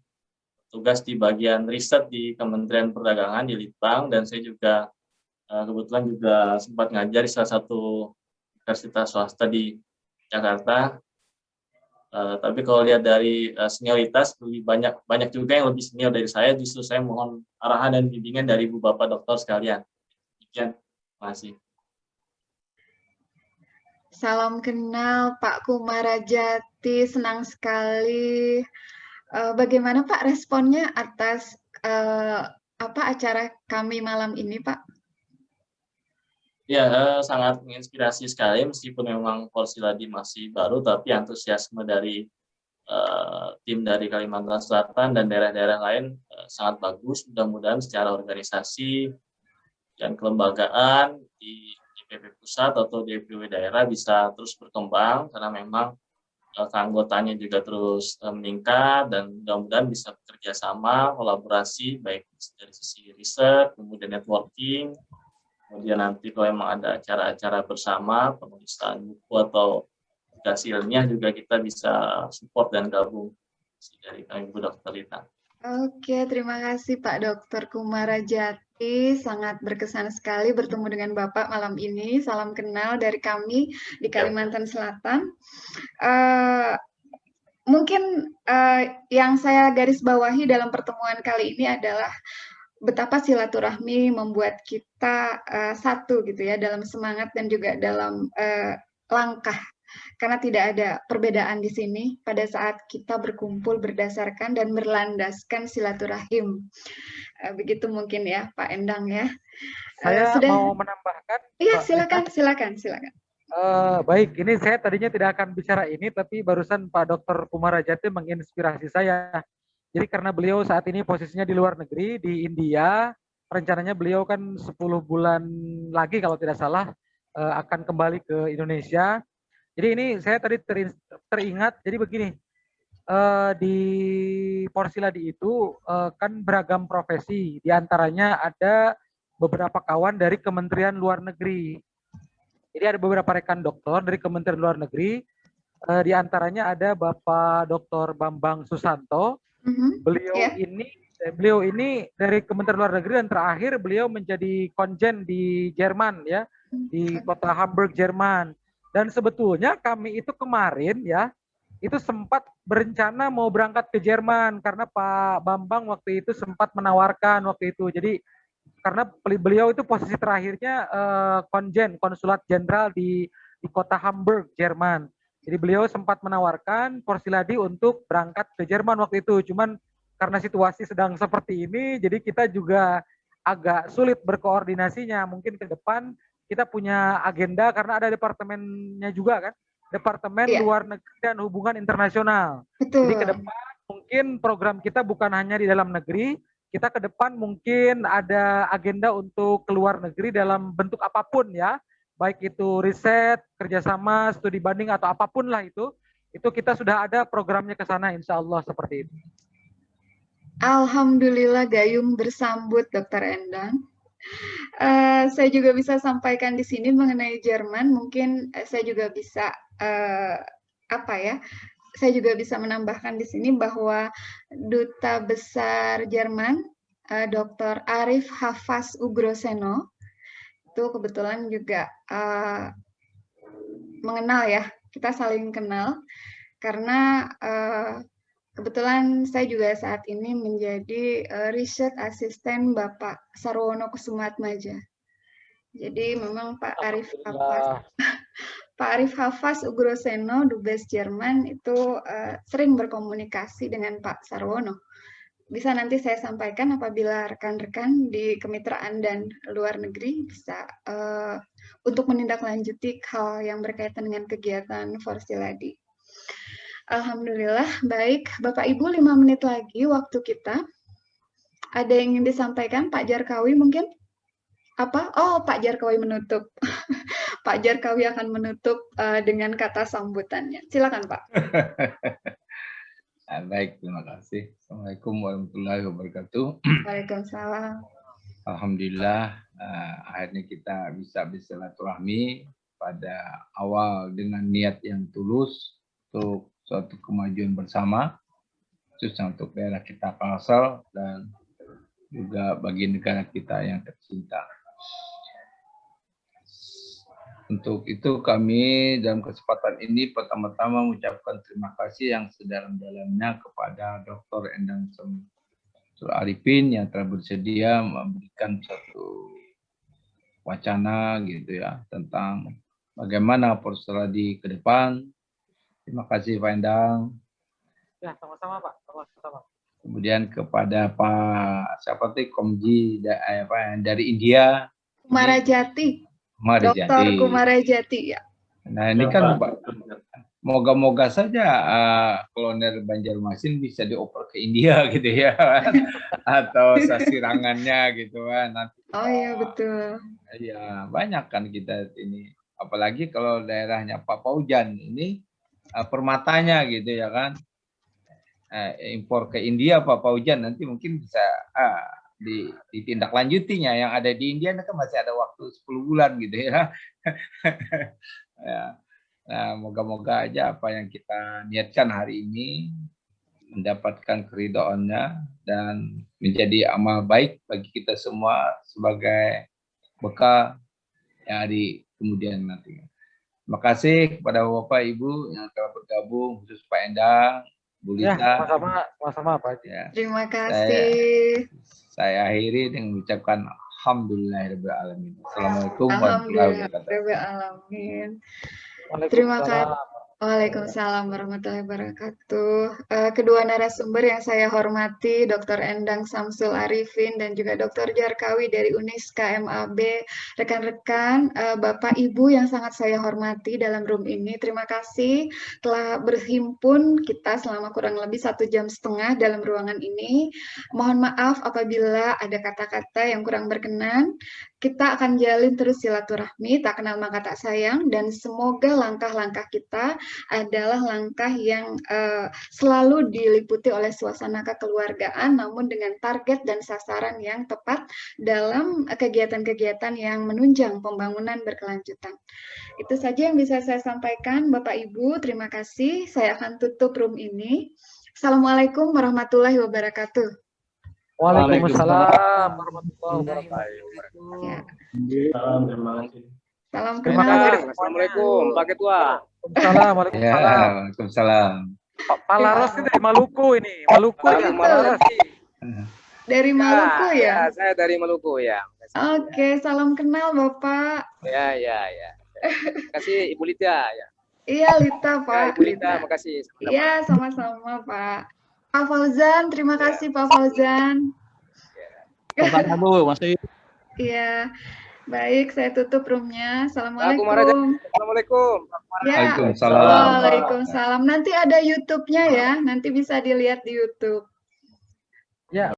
tugas di bagian riset di Kementerian Perdagangan di Litbang, dan saya juga kebetulan juga sempat ngajar di salah satu universitas swasta di Jakarta. Tapi kalau lihat dari senioritas, lebih banyak juga yang lebih senior dari saya. Justru saya mohon arahan dan bimbingan dari ibu bapak dokter sekalian. Demikian, terima kasih. Salam kenal Pak Kumarajati, senang sekali. Bagaimana Pak responnya atas acara kami malam ini, Pak? Ya, sangat menginspirasi sekali, meskipun memang Porsiladi masih baru, tapi antusiasme dari tim dari Kalimantan Selatan dan daerah-daerah lain sangat bagus. Mudah-mudahan secara organisasi dan kelembagaan di DPP pusat atau DPW daerah bisa terus berkembang, karena memang keanggotaannya juga terus meningkat, dan mudah-mudahan bisa bekerja sama, kolaborasi, baik dari sisi riset, kemudian networking, kemudian nanti kalau memang ada acara-acara bersama, penulisan buku atau publikasi ilmiah juga kita bisa support dan gabung dari kami Bu Dr. Rita. Oke, terima kasih Pak Dr. Kumarajati. Sangat berkesan sekali bertemu dengan Bapak malam ini. Salam kenal dari kami di Kalimantan Selatan. Mungkin yang saya garis bawahi dalam pertemuan kali ini adalah betapa silaturahmi membuat kita satu gitu ya, dalam semangat dan juga dalam langkah. Karena tidak ada perbedaan di sini pada saat kita berkumpul berdasarkan dan berlandaskan silaturahim. Begitu mungkin ya Pak Endang ya. Saya mau menambahkan. Iya, silakan. Baik, ini saya tadinya tidak akan bicara ini, tapi barusan Pak Dr. Kumarajati menginspirasi saya. Jadi karena beliau saat ini posisinya di luar negeri, di India, rencananya beliau kan 10 bulan lagi kalau tidak salah akan kembali ke Indonesia. Jadi ini saya tadi teringat, jadi begini, di Porsiladi itu kan beragam profesi, diantaranya ada beberapa kawan dari Kementerian Luar Negeri. Jadi ada beberapa rekan dokter dari Kementerian Luar Negeri, diantaranya ada Bapak Dr. Bambang Susanto. Beliau ini dari Kementerian Luar Negeri, dan terakhir beliau menjadi konjen di Jerman ya, di kota Hamburg, Jerman. Dan sebetulnya kami itu kemarin ya, itu sempat berencana mau berangkat ke Jerman karena Pak Bambang waktu itu sempat menawarkan waktu itu. Jadi karena beliau itu posisi terakhirnya konsulat jenderal di kota Hamburg, Jerman. Jadi beliau sempat menawarkan Porsiladi untuk berangkat ke Jerman waktu itu. Cuman karena situasi sedang seperti ini, jadi kita juga agak sulit berkoordinasinya. Mungkin ke depan kita punya agenda karena ada departemennya juga kan, Departemen Luar Negeri dan Hubungan Internasional. Betul. Jadi ke depan mungkin program kita bukan hanya di dalam negeri, kita ke depan mungkin ada agenda untuk keluar negeri dalam bentuk apapun ya, baik itu riset, kerjasama, studi banding atau apapun lah itu kita sudah ada programnya ke sana, insya Allah seperti itu. Alhamdulillah gayung bersambut Dr. Endang. Saya juga bisa sampaikan di sini mengenai Jerman. Mungkin saya juga bisa saya juga bisa menambahkan di sini bahwa Duta Besar Jerman, Dr. Arif Hafaz Ugroseno, itu kebetulan juga mengenal ya, kita saling kenal karena kebetulan saya juga saat ini menjadi riset asisten Bapak Sarwono Kusumatmaja. Jadi memang Pak Arif Hafaz Ugroseno, Dubes Jerman itu sering berkomunikasi dengan Pak Sarwono. Bisa nanti saya sampaikan apabila rekan-rekan di kemitraan dan luar negeri bisa untuk menindaklanjuti hal yang berkaitan dengan kegiatan Porsiladi. Alhamdulillah, baik. Bapak Ibu, 5 menit lagi waktu kita. Ada yang ingin disampaikan, Pak Jarkawi mungkin? Pak Jarkawi menutup. Pak Jarkawi akan menutup dengan kata sambutannya. Silakan, Pak. Baik, terima kasih. Assalamualaikum warahmatullahi wabarakatuh. Waalaikumsalam. Alhamdulillah, akhirnya kita bisa bersilaturahmi pada awal dengan niat yang tulus untuk suatu kemajuan bersama, khususnya untuk daerah kita Kalsel dan juga bagi negara kita yang tercinta. Untuk itu kami dalam kesempatan ini pertama-tama mengucapkan terima kasih yang sedalam-dalamnya kepada Dr. Endang Samsul Arifin yang telah bersedia memberikan satu wacana gitu ya tentang bagaimana Porseladi ke depan. Terima kasih Pak Endang. Ya, sama-sama Pak, sama-sama. Kemudian kepada Pak siapa tadi Komji dari India. Kumarajati. Kumarajati. Dr. Kumarajati ya. Nah ini kan Pak, moga-moga saja Kolonel Banjarmasin bisa dioper ke India gitu ya, atau sasirangannya gitu kan. Nanti, oh iya betul. Ya banyak kan kita ini, apalagi kalau daerahnya Pak Paujan ini permatanya gitu ya kan, impor ke India Pak Paujan nanti mungkin bisa ditindaklanjutinya. Yang ada di India kan masih ada waktu 10 bulan gitu ya. Ya. Nah, moga-moga aja apa yang kita niatkan hari ini mendapatkan keridhaannya dan menjadi amal baik bagi kita semua sebagai bekal yang di kemudian nanti. Terima kasih kepada Bapak Ibu yang telah bergabung, khusus Pak Endang, Bu Lita. Ya, sama-sama Pak. Ya. Terima kasih. Saya akhiri dengan mengucapkan alhamdulillahirobbilalamin. Assalamualaikum warahmatullahi wabarakatuh. Terima kasih. Waalaikumsalam warahmatullahi wabarakatuh. Kedua narasumber yang saya hormati, Dr. Endang Samsul Arifin dan juga Dr. Jarkawi dari Uniska MAB, rekan-rekan, Bapak Ibu yang sangat saya hormati dalam room ini, terima kasih telah berhimpun kita selama kurang lebih 1,5 jam dalam ruangan ini. Mohon maaf apabila ada kata-kata yang kurang berkenan. Kita akan jalin terus silaturahmi, tak kenal maka tak sayang, dan semoga langkah-langkah kita adalah langkah yang selalu diliputi oleh suasana kekeluargaan, namun dengan target dan sasaran yang tepat dalam kegiatan-kegiatan yang menunjang pembangunan berkelanjutan. Itu saja yang bisa saya sampaikan, Bapak Ibu. Terima kasih. Saya akan tutup room ini. Assalamualaikum warahmatullahi wabarakatuh. Waalaikumsalam warahmatullahi wabarakatuh. Ya. Terima kasih. Salam Terima kenal. kasih. Assalamualaikum Pak Ketua. Waalaikumsalam. Pak Laras ini dari Maluku ini. Maluku ya, Pak Laras. Dari Maluku ya? Saya dari Maluku ya. Oke, salam kenal Bapak. Ya. Terima kasih Ibu Lita ya. Iya, Lita Pak. Ibu Lita, makasih. Iya, sama-sama Pak. Pak Fauzan, terima kasih Pak Fauzan. Sama-sama Bu, masih. Iya, baik, saya tutup roomnya. Assalamualaikum. Assalamualaikum. Ya, Waalaikumsalam. Nanti ada YouTube-nya ya, nanti bisa dilihat di YouTube. Ya.